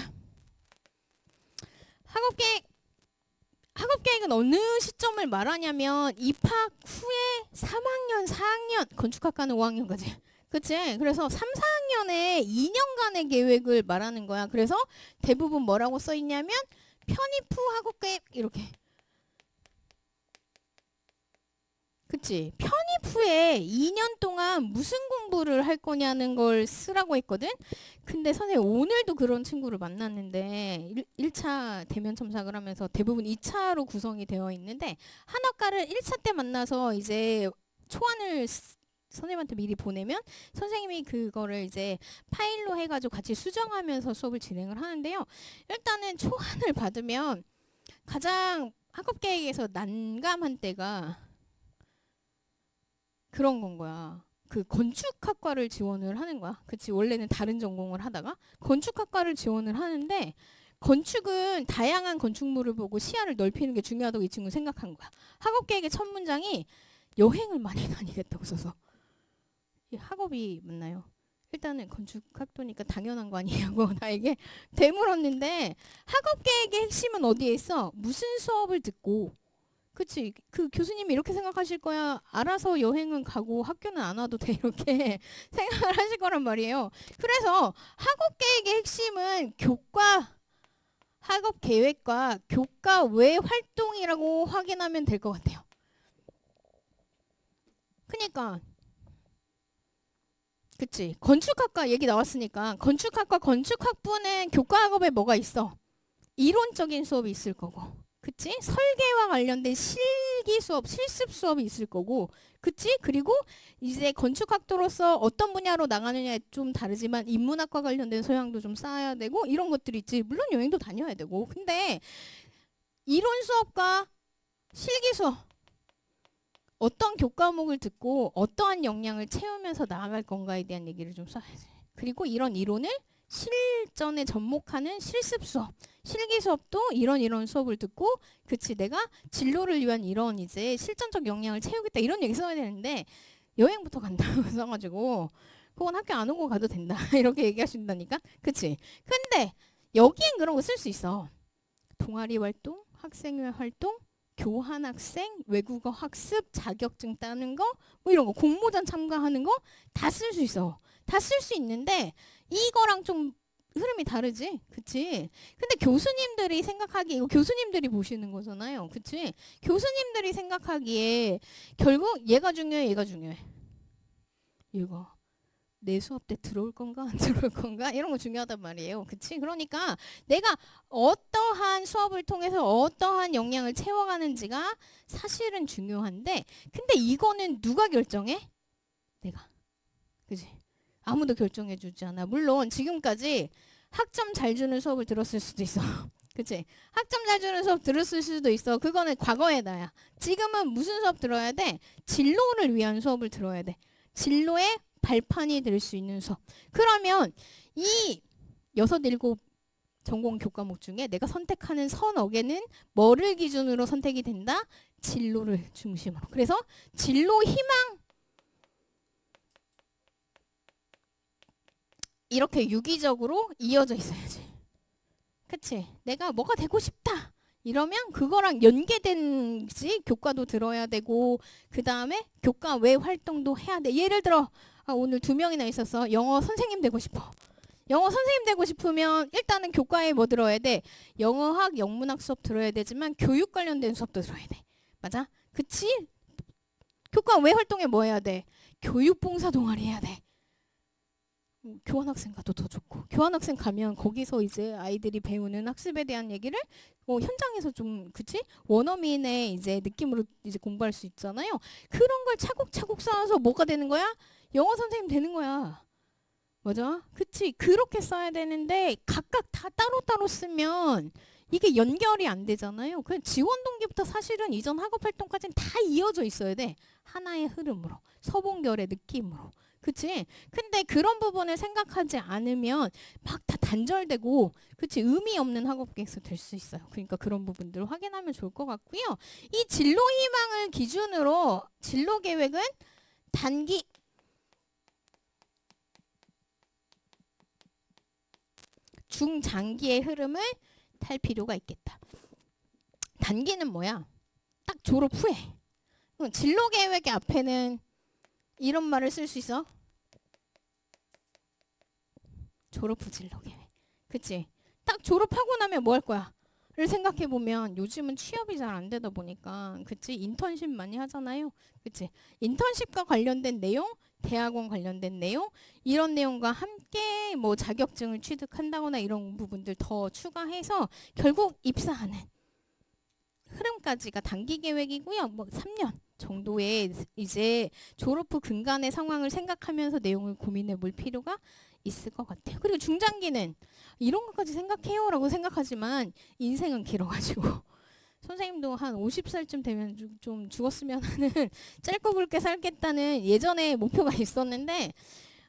학업계획은 어느 시점을 말하냐면 입학 후에 3학년, 4학년, 건축학과는 5학년까지. 그치? 그래서 3, 4학년에 2년간의 계획을 말하는 거야. 그래서 대부분 뭐라고 써 있냐면 편입 후 학업계획 이렇게. 그치? 편입 후에 2년 동안 무슨 공부를 할 거냐는 걸 쓰라고 했거든? 근데 선생님 오늘도 그런 친구를 만났는데 1차 대면 첨삭을 하면서 대부분 2차로 구성이 되어 있는데 한학과를 1차 때 만나서 이제 초안을 선생님한테 미리 보내면 선생님이 그거를 이제 파일로 해가지고 같이 수정하면서 수업을 진행을 하는데요. 일단은 초안을 받으면 가장 학업계획에서 난감한 때가 그런 건 거야. 그 건축학과를 지원을 하는 거야. 그치? 원래는 다른 전공을 하다가 건축학과를 지원을 하는데 건축은 다양한 건축물을 보고 시야를 넓히는 게 중요하다고 이 친구는 생각한 거야. 학업계획의 첫 문장이 여행을 많이 다니겠다고 써서 이 학업이 맞나요? 일단은 건축학도니까 당연한 거 아니냐고 나에게 되물었는데 학업계획의 핵심은 어디에 있어? 무슨 수업을 듣고 그치. 그 교수님이 이렇게 생각하실 거야. 알아서 여행은 가고 학교는 안 와도 돼. 이렇게 생각을 하실 거란 말이에요. 그래서 학업계획의 핵심은 학업계획과 교과 외 활동이라고 확인하면 될 것 같아요. 그러니까 그치. 건축학과 얘기 나왔으니까 건축학과 건축학부는 교과 학업에 뭐가 있어? 이론적인 수업이 있을 거고 그치? 설계와 관련된 실기 수업, 실습 수업이 있을 거고 그치? 그리고 이제 건축학도로서 어떤 분야로 나가느냐에 좀 다르지만 인문학과 관련된 소양도 좀 쌓아야 되고 이런 것들이 있지. 물론 여행도 다녀야 되고 근데 이론 수업과 실기 수업 어떤 교과목을 듣고 어떠한 역량을 채우면서 나아갈 건가에 대한 얘기를 좀 써야지. 그리고 이런 이론을 실전에 접목하는 실습 수업, 실기 수업도 이런 수업을 듣고 그치 내가 진로를 위한 이런 이제 실전적 역량을 채우겠다 이런 얘기 써야 되는데 여행부터 간다고 써가지고 그건 학교 안 오고 가도 된다 이렇게 얘기하신다니까 그치? 근데 여기엔 그런 거 쓸 수 있어. 동아리 활동, 학생회 활동, 교환학생, 외국어 학습, 자격증 따는 거 뭐 이런 거 공모전 참가하는 거 다 쓸 수 있어. 다 쓸 수 있는데 이거랑 좀 흐름이 다르지? 그치? 근데 교수님들이 생각하기에 이거 교수님들이 보시는 거잖아요. 그치? 교수님들이 생각하기에 결국 얘가 중요해 얘가 중요해. 이거 내 수업 때 들어올 건가 안 들어올 건가 이런 거 중요하단 말이에요. 그치? 그러니까 내가 어떠한 수업을 통해서 어떠한 역량을 채워가는지가 사실은 중요한데 근데 이거는 누가 결정해? 내가. 그치? 아무도 결정해주지 않아. 물론 지금까지 학점 잘 주는 수업을 들었을 수도 있어. 그치? 학점 잘 주는 수업 들었을 수도 있어. 그거는 과거의 나야. 지금은 무슨 수업 들어야 돼? 진로를 위한 수업을 들어야 돼. 진로의 발판이 될 수 있는 수업. 그러면 이 6, 7 전공 교과목 중에 내가 선택하는 서너 개는 뭐를 기준으로 선택이 된다? 진로를 중심으로. 그래서 진로 희망 이렇게 유기적으로 이어져 있어야지. 그치? 내가 뭐가 되고 싶다. 이러면 그거랑 연계된지 교과도 들어야 되고 그 다음에 교과 외 활동도 해야 돼. 예를 들어 오늘 2명이나 있었어. 영어 선생님 되고 싶어. 영어 선생님 되고 싶으면 일단은 교과에 뭐 들어야 돼? 영어학, 영문학 수업 들어야 되지만 교육 관련된 수업도 들어야 돼. 맞아? 그치? 교과 외 활동에 뭐 해야 돼? 교육봉사 동아리 해야 돼. 교환학생 가도 더 좋고 교환학생 가면 거기서 이제 아이들이 배우는 학습에 대한 얘기를 현장에서 좀 그치 원어민의 이제 느낌으로 이제 공부할 수 있잖아요. 그런 걸 차곡차곡 쌓아서 뭐가 되는 거야? 영어 선생님 되는 거야. 맞아? 그치? 그렇게 써야 되는데 각각 다 따로따로 쓰면 이게 연결이 안 되잖아요. 그 지원 동기부터 사실은 이전 학업 활동까지는 다 이어져 있어야 돼. 하나의 흐름으로, 서본결의 느낌으로. 그치? 근데 그런 부분을 생각하지 않으면 막 다 단절되고, 그치? 의미 없는 학업 계획서 될 수 있어요. 그러니까 그런 부분들을 확인하면 좋을 것 같고요. 이 진로 희망을 기준으로 진로 계획은 단기, 중장기의 흐름을 탈 필요가 있겠다. 단기는 뭐야? 딱 졸업 후에. 진로 계획의 앞에는 이런 말을 쓸 수 있어. 졸업 후 진로 계획. 그치? 딱 졸업하고 나면 뭐 할 거야? 를 생각해 보면 요즘은 취업이 잘 안 되다 보니까, 그치? 인턴십 많이 하잖아요. 그치? 인턴십과 관련된 내용, 대학원 관련된 내용, 이런 내용과 함께 뭐 자격증을 취득한다거나 이런 부분들 더 추가해서 결국 입사하는 흐름까지가 단기 계획이고요. 뭐 3년 정도의 이제 졸업 후 근간의 상황을 생각하면서 내용을 고민해 볼 필요가 있을 것 같아요. 그리고 중장기는 이런 것까지 생각해요 라고 생각하지만 인생은 길어가지고 선생님도 한 50살쯤 되면 좀 죽었으면 하는 짧고 굵게 살겠다는 예전에 목표가 있었는데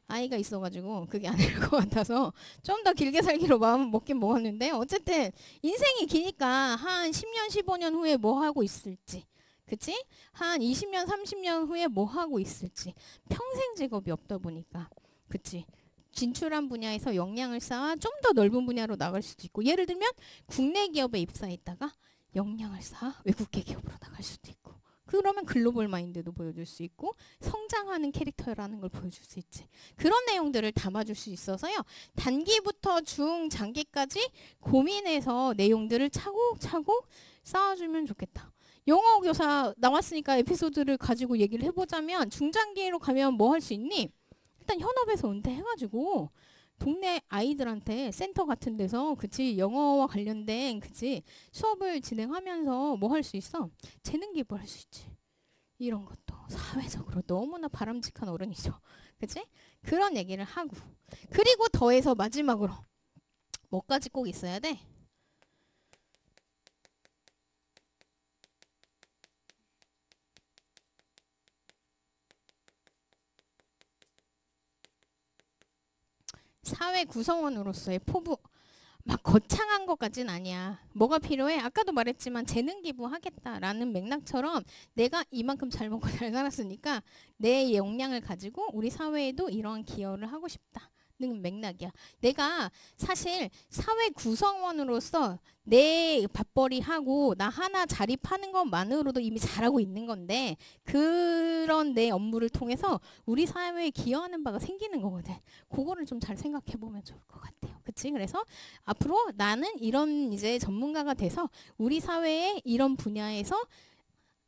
아이가 있어가지고 그게 안 될 것 같아서 좀 더 길게 살기로 마음 먹긴 먹었는데, 어쨌든 인생이 기니까 한 10년 15년 후에 뭐 하고 있을지, 그치? 한 20년 30년 후에 뭐 하고 있을지, 평생 직업이 없다 보니까, 그치? 진출한 분야에서 역량을 쌓아 좀 더 넓은 분야로 나갈 수도 있고, 예를 들면 국내 기업에 입사했다가 역량을 쌓아 외국계 기업으로 나갈 수도 있고, 그러면 글로벌 마인드도 보여줄 수 있고 성장하는 캐릭터라는 걸 보여줄 수 있지. 그런 내용들을 담아줄 수 있어서요. 단기부터 중장기까지 고민해서 내용들을 차곡차곡 쌓아주면 좋겠다. 영어 교사 나왔으니까 에피소드를 가지고 얘기를 해보자면, 중장기로 가면 뭐 할 수 있니? 일단 현업에서 은퇴해가지고 동네 아이들한테 센터 같은 데서, 그치, 영어와 관련된, 그치, 수업을 진행하면서 뭐 할 수 있어? 재능 기부할 수 있지. 이런 것도 사회적으로 너무나 바람직한 어른이죠. 그치? 그런 얘기를 하고, 그리고 더해서 마지막으로 뭐까지 꼭 있어야 돼? 사회 구성원으로서의 포부. 막 거창한 것까진 아니야. 뭐가 필요해? 아까도 말했지만 재능 기부하겠다라는 맥락처럼 내가 이만큼 잘 먹고 잘 살았으니까 내 역량을 가지고 우리 사회에도 이러한 기여를 하고 싶다는 맥락이야. 내가 사실 사회 구성원으로서 내 밥벌이 하고 나 하나 자립하는 것만으로도 이미 잘하고 있는 건데, 그런 내 업무를 통해서 우리 사회에 기여하는 바가 생기는 거거든. 그거를 좀 잘 생각해 보면 좋을 것 같아요. 그치? 그래서 앞으로 나는 이런 이제 전문가가 돼서 우리 사회에 이런 분야에서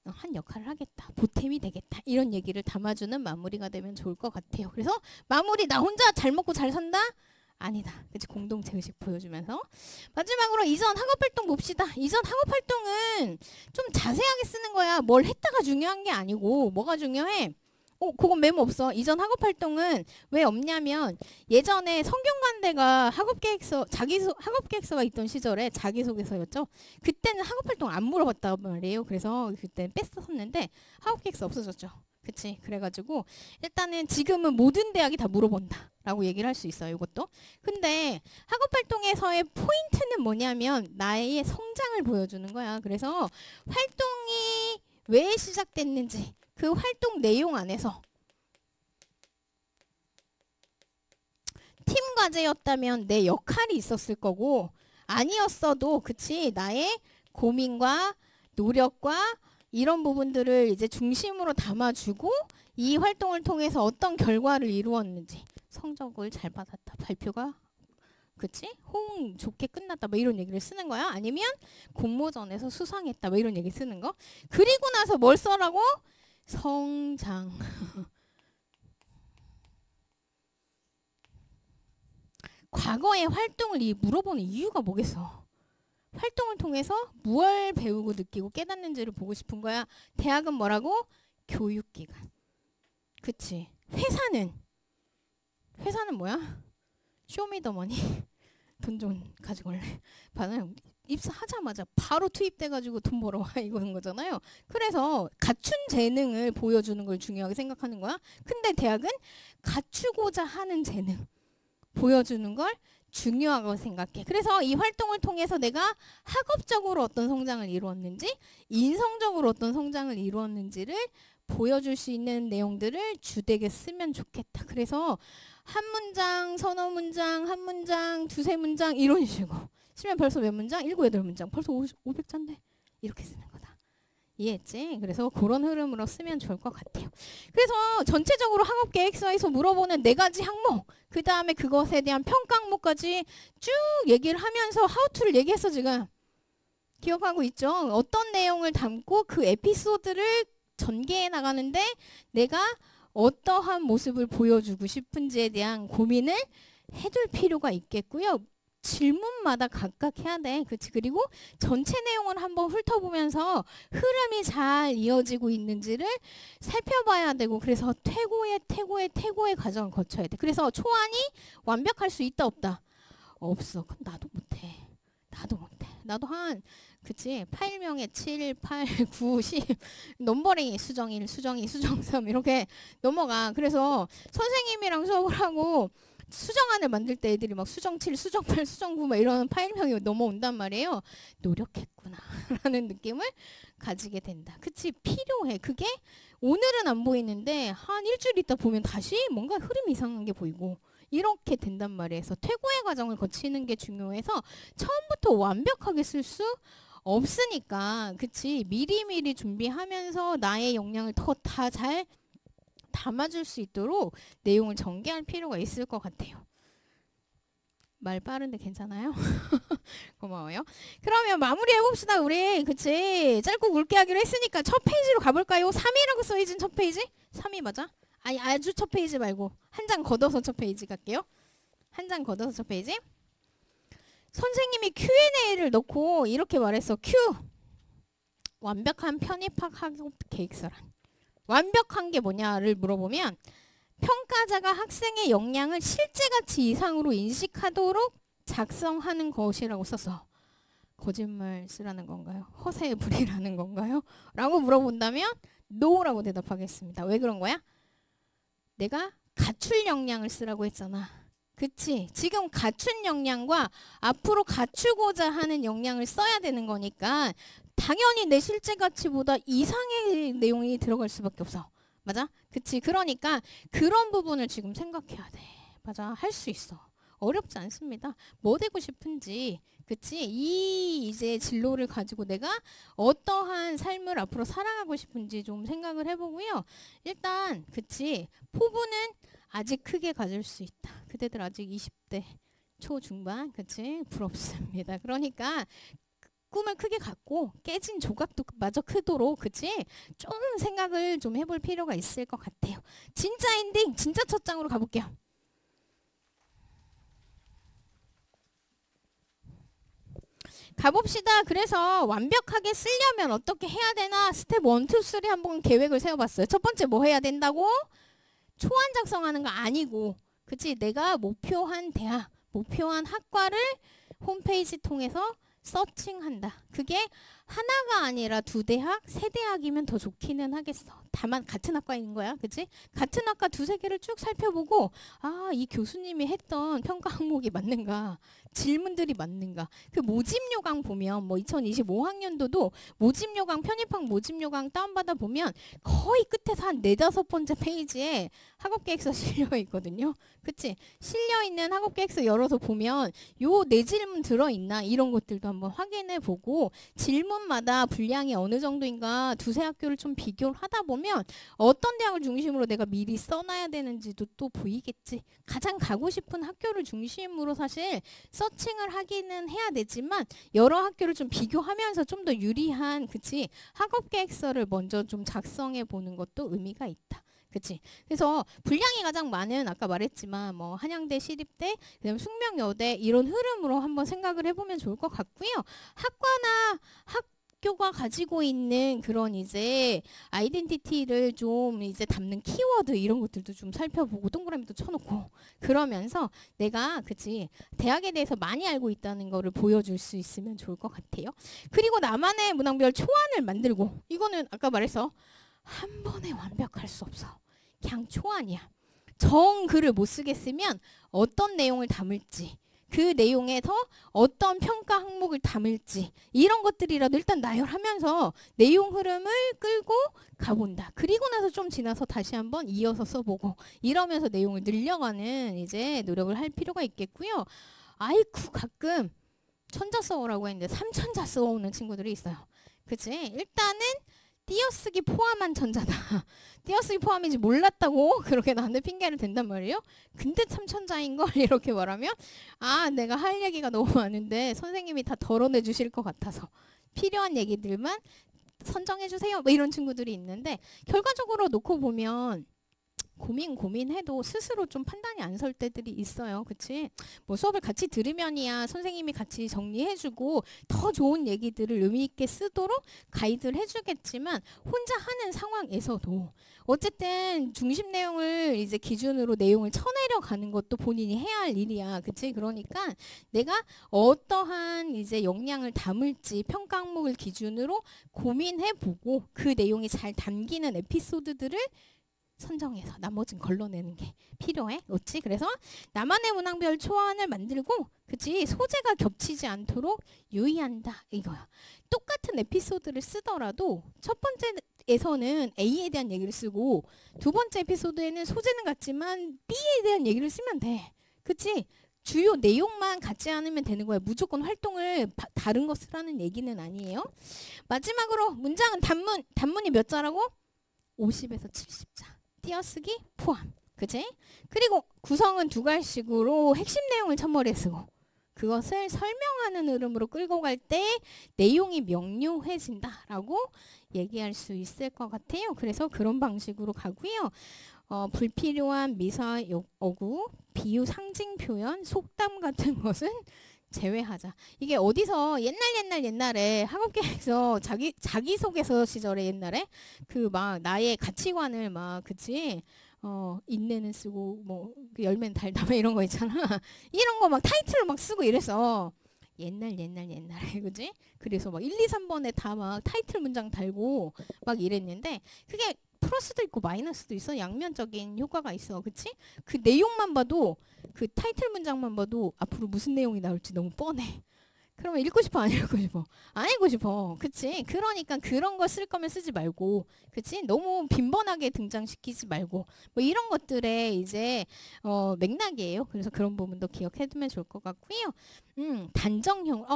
한 역할을 하겠다, 보탬이 되겠다, 이런 얘기를 담아주는 마무리가 되면 좋을 것 같아요. 그래서 마무리, 나 혼자 잘 먹고 잘 산다? 아니다. 그치? 공동체 의식 보여주면서 마지막으로 이전 학업활동 봅시다. 이전 학업활동은 좀 자세하게 쓰는 거야. 뭘 했다가 중요한 게 아니고. 뭐가 중요해? 그건 메모 없어. 이전 학업활동은 왜 없냐면, 예전에 성균관대가 학업계획서, 학업계획서가 있던 시절에 자기소개서였죠. 그때는 학업활동 안 물어봤단 말이에요. 그래서 그때 뺐었는데 학업계획서 없어졌죠. 그치? 그래가지고 일단은 지금은 모든 대학이 다 물어본다 라고 얘기를 할 수 있어요. 이것도. 근데 학업활동에서의 포인트는 뭐냐면 나의 성장을 보여주는 거야. 그래서 활동이 왜 시작됐는지, 그 활동 내용 안에서 팀 과제였다면 내 역할이 있었을 거고, 아니었어도, 그치, 나의 고민과 노력과 이런 부분들을 이제 중심으로 담아주고, 이 활동을 통해서 어떤 결과를 이루었는지, 성적을 잘 받았다, 발표가, 그치, 호응 좋게 끝났다, 뭐 이런 얘기를 쓰는 거야. 아니면 공모전에서 수상했다, 뭐 이런 얘기 쓰는 거. 그리고 나서 뭘 써라고? 성장. 과거의 활동을 물어보는 이유가 뭐겠어? 활동을 통해서 무엇을 배우고 느끼고 깨닫는지를 보고 싶은 거야. 대학은 뭐라고? 교육기관. 그치? 회사는 뭐야? 쇼미더머니. 돈 좀 가지고 올래? 받아요. 입사하자마자 바로 투입돼가지고 돈 벌어와 이거는 거잖아요. 그래서 갖춘 재능을 보여주는 걸 중요하게 생각하는 거야. 근데 대학은 갖추고자 하는 재능 보여주는 걸 중요하다고 생각해. 그래서 이 활동을 통해서 내가 학업적으로 어떤 성장을 이루었는지, 인성적으로 어떤 성장을 이루었는지를 보여줄 수 있는 내용들을 주되게 쓰면 좋겠다. 그래서 한 문장, 서너 문장, 한 문장, 두세 문장 이런 식으로 쓰면 벌써 몇 문장? 7, 8문장. 벌써 500자인데 이렇게 쓰는 거다. 이해했지? 그래서 그런 흐름으로 쓰면 좋을 것 같아요. 그래서 전체적으로 학업 계획서에서 물어보는 4가지 항목, 그 다음에 그것에 대한 평가 항목까지 쭉 얘기를 하면서 하우투를 얘기했어 지금. 기억하고 있죠? 어떤 내용을 담고 그 에피소드를 전개해 나가는데 내가 어떠한 모습을 보여주고 싶은지에 대한 고민을 해둘 필요가 있겠고요. 질문마다 각각 해야 돼. 그치? 그리고 전체 내용을 한번 훑어보면서 흐름이 잘 이어지고 있는지를 살펴봐야 되고, 그래서 태고의 과정을 거쳐야 돼. 그래서 초안이 완벽할 수 있다 없다? 없어. 그럼 나도 못해. 나도 한 그치? 파일명에 7, 8, 9, 10 넘버링이 수정 1, 수정 2, 수정 3 이렇게 넘어가. 그래서 선생님이랑 수업을 하고 수정안을 만들 때 애들이 막 수정 7, 수정 8, 수정 9 막 이런 파일명이 넘어온단 말이에요. 노력했구나 라는 느낌을 가지게 된다. 그치? 필요해. 그게 오늘은 안 보이는데 한 일주일 있다 보면 다시 뭔가 흐름이 이상한 게 보이고 이렇게 된단 말이에요. 그래서 퇴고의 과정을 거치는 게 중요해서 처음부터 완벽하게 쓸 수 없으니까, 그치? 미리미리 준비하면서 나의 역량을 더 다 잘 담아줄 수 있도록 내용을 전개할 필요가 있을 것 같아요. 말 빠른데 괜찮아요? 고마워요. 그러면 마무리 해봅시다 우리. 그치? 짧고 굵게 하기로 했으니까 첫 페이지로 가볼까요? 3이라고 써있는 첫 페이지? 3이 맞아? 아니 아주 첫 페이지 말고 한 장 걷어서 첫 페이지 갈게요. 한 장 걷어서 첫 페이지. 선생님이 Q&A를 넣고 이렇게 말했어. Q. 완벽한 편입학 학업 계획서란. 완벽한 게 뭐냐를 물어보면 평가자가 학생의 역량을 실제가치 이상으로 인식하도록 작성하는 것이라고 썼어. 거짓말 쓰라는 건가요? 허세의 불이라는 건가요? 라고 물어본다면 NO라고 대답하겠습니다. 왜 그런 거야? 내가 갖출 역량을 쓰라고 했잖아. 그치? 지금 갖춘 역량과 앞으로 갖추고자 하는 역량을 써야 되는 거니까 당연히 내 실제 가치보다 이상의 내용이 들어갈 수밖에 없어. 맞아? 그치? 그러니까 그런 부분을 지금 생각해야 돼. 맞아? 할 수 있어. 어렵지 않습니다. 뭐 되고 싶은지, 그치? 이 이제 진로를 가지고 내가 어떠한 삶을 앞으로 살아가고 싶은지 좀 생각을 해보고요. 일단, 그치? 포부는 아직 크게 가질 수 있다. 그대들 아직 20대 초중반, 그치? 부럽습니다. 그러니까 꿈을 크게 갖고 깨진 조각도 마저 크도록, 그치? 좀 생각을 좀 해볼 필요가 있을 것 같아요. 진짜 엔딩, 진짜 첫 장으로 가볼게요. 가봅시다. 그래서 완벽하게 쓰려면 어떻게 해야 되나 스텝 1, 2, 3 한번 계획을 세워봤어요. 첫 번째 뭐 해야 된다고? 초안 작성하는 거 아니고, 그치? 내가 목표한 대학, 목표한 학과를 홈페이지 통해서 서칭한다. 그게 하나가 아니라 2대학, 3대학이면 더 좋기는 하겠어. 다만 같은 학과인 거야. 그치? 같은 학과 2-3개를 쭉 살펴보고, 아, 이 교수님이 했던 평가 항목이 맞는가? 질문들이 맞는가? 그 모집 요강 보면 뭐 2025학년도도 모집 요강, 편입학 모집 요강 다운받아 보면 거의 끝에서 한 4-5번째 페이지에 학업계획서 실려 있거든요. 그치? 실려 있는 학업계획서 열어서 보면 요 4질문 들어있나? 이런 것들도 한번 확인해 보고 질문마다 분량이 어느 정도인가 2-3 학교를 좀 비교를 하다 보면 어떤 대학을 중심으로 내가 미리 써놔야 되는지도 또 보이겠지. 가장 가고 싶은 학교를 중심으로 사실 서칭을 하기는 해야 되지만 여러 학교를 좀 비교하면서 좀 더 유리한, 그치? 학업계획서를 먼저 좀 작성해 보는 것도 의미가 있다. 그치? 그래서 분량이 가장 많은, 아까 말했지만 뭐 한양대, 시립대, 그다음에 숙명여대 이런 흐름으로 한번 생각을 해보면 좋을 것 같고요. 학과나 학교가 가지고 있는 그런 이제 아이덴티티를 좀 이제 담는 키워드 이런 것들도 좀 살펴보고 동그라미도 쳐놓고 그러면서 내가 그치 대학에 대해서 많이 알고 있다는 거를 보여줄 수 있으면 좋을 것 같아요. 그리고 나만의 문항별 초안을 만들고 이거는 아까 말했어. 한 번에 완벽할 수 없어. 그냥 초안이야. 정글을 못 쓰겠으면 어떤 내용을 담을지 그 내용에서 어떤 평가 항목을 담을지 이런 것들이라도 일단 나열하면서 내용 흐름을 끌고 가본다. 그리고 나서 좀 지나서 다시 한번 이어서 써보고 이러면서 내용을 늘려가는 이제 노력을 할 필요가 있겠고요. 아이쿠 가끔 천자 써오라고 했는데 3천자 써오는 친구들이 있어요. 그치? 일단은 띄어쓰기 포함한 천자다. 띄어쓰기 포함인지 몰랐다고 그렇게 나한테 핑계를 댄단 말이에요. 근데 참천자인 걸 이렇게 말하면 아 내가 할 얘기가 너무 많은데 선생님이 다 덜어내 주실 것 같아서 필요한 얘기들만 선정해 주세요. 뭐 이런 친구들이 있는데 결과적으로 놓고 보면 고민해도 스스로 좀 판단이 안 설 때들이 있어요. 그치? 뭐 수업을 같이 들으면이야 선생님이 같이 정리해주고 더 좋은 얘기들을 의미 있게 쓰도록 가이드를 해주겠지만 혼자 하는 상황에서도 어쨌든 중심 내용을 이제 기준으로 내용을 쳐내려 가는 것도 본인이 해야 할 일이야. 그치? 그러니까 내가 어떠한 이제 역량을 담을지 평가 항목을 기준으로 고민해보고 그 내용이 잘 담기는 에피소드들을 선정해서 나머지는 걸러내는 게 필요해. 그렇지? 그래서 나만의 문항별 초안을 만들고 그치? 소재가 겹치지 않도록 유의한다. 이거야. 똑같은 에피소드를 쓰더라도 첫 번째에서는 A에 대한 얘기를 쓰고 두 번째 에피소드에는 소재는 같지만 B에 대한 얘기를 쓰면 돼. 그치? 주요 내용만 같지 않으면 되는 거야. 무조건 활동을 다른 거 쓰라는 얘기는 아니에요. 마지막으로 문장은 단문이 몇 자라고? 50에서 70자. 띄어쓰기 포함. 그치? 그리고 구성은 두 갈식으로 핵심 내용을 첫머리에 쓰고 그것을 설명하는 흐름으로 끌고 갈 때 내용이 명료해진다라고 얘기할 수 있을 것 같아요. 그래서 그런 방식으로 가고요. 불필요한 미사, 어구, 비유, 상징 표현, 속담 같은 것은 제외하자. 이게 어디서 옛날에 학업계에서 자기소개서 시절에 옛날에 그 막 나의 가치관을 막 그치 인내는 쓰고 뭐 그 열매는 달다 막 이런 거 있잖아. 이런 거 막 타이틀을 막 쓰고 이랬어. 옛날에 그지? 그래서 막 1, 2, 3번에 다 막 타이틀 문장 달고 막 이랬는데 그게 플러스도 있고 마이너스도 있어. 양면적인 효과가 있어. 그치? 그 내용만 봐도 그 타이틀 문장만 봐도 앞으로 무슨 내용이 나올지 너무 뻔해. 그러면 읽고 싶어 안 읽고 싶어? 안 읽고 싶어. 그치? 그러니까 그런 거 쓸 거면 쓰지 말고 그치? 너무 빈번하게 등장시키지 말고 뭐 이런 것들의 이제 맥락이에요. 그래서 그런 부분도 기억해두면 좋을 것 같고요. 단정형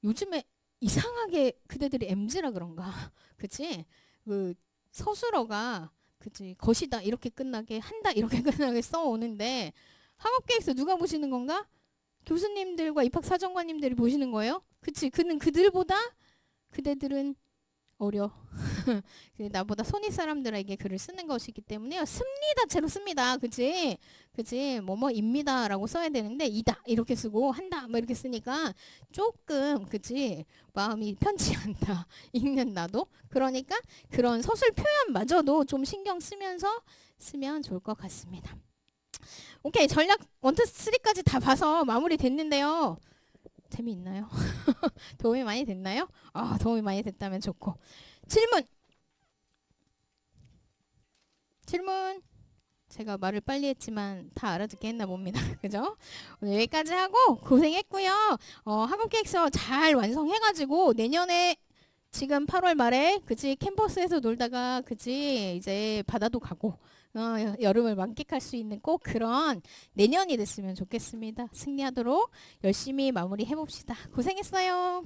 요즘에 이상하게 그대들이 MZ라 그런가? 그치? 그 서술어가 그치 것이다 이렇게 끝나게 한다 이렇게 끝나게 써오는데 학업계획서 누가 보시는 건가? 교수님들과 입학사정관님들이 보시는 거예요? 그치? 그들보다 그대들은 어려. 나보다 손윗 사람들에게 글을 쓰는 것이기 때문에 씁니다체로 씁니다. 그치? 그치? 뭐뭐입니다 라고 써야 되는데 이다 이렇게 쓰고 한다 뭐 이렇게 쓰니까 조금 그치? 마음이 편치 않다. 읽는 나도. 그러니까 그런 서술 표현마저도 좀 신경 쓰면서 쓰면 좋을 것 같습니다. 오케이. 전략 1, 2, 3까지 다 봐서 마무리 됐는데요. 재미있나요? 도움이 많이 됐나요? 도움이 많이 됐다면 좋고. 질문. 제가 말을 빨리 했지만 다 알아듣게 했나 봅니다. 그죠? 오늘 여기까지 하고 고생했고요. 학업계획서 잘 완성해가지고 내년에 지금 8월 말에 그치 캠퍼스에서 놀다가 그치 이제 바다도 가고 여름을 만끽할 수 있는 꼭 그런 내년이 됐으면 좋겠습니다. 승리하도록 열심히 마무리해봅시다. 고생했어요.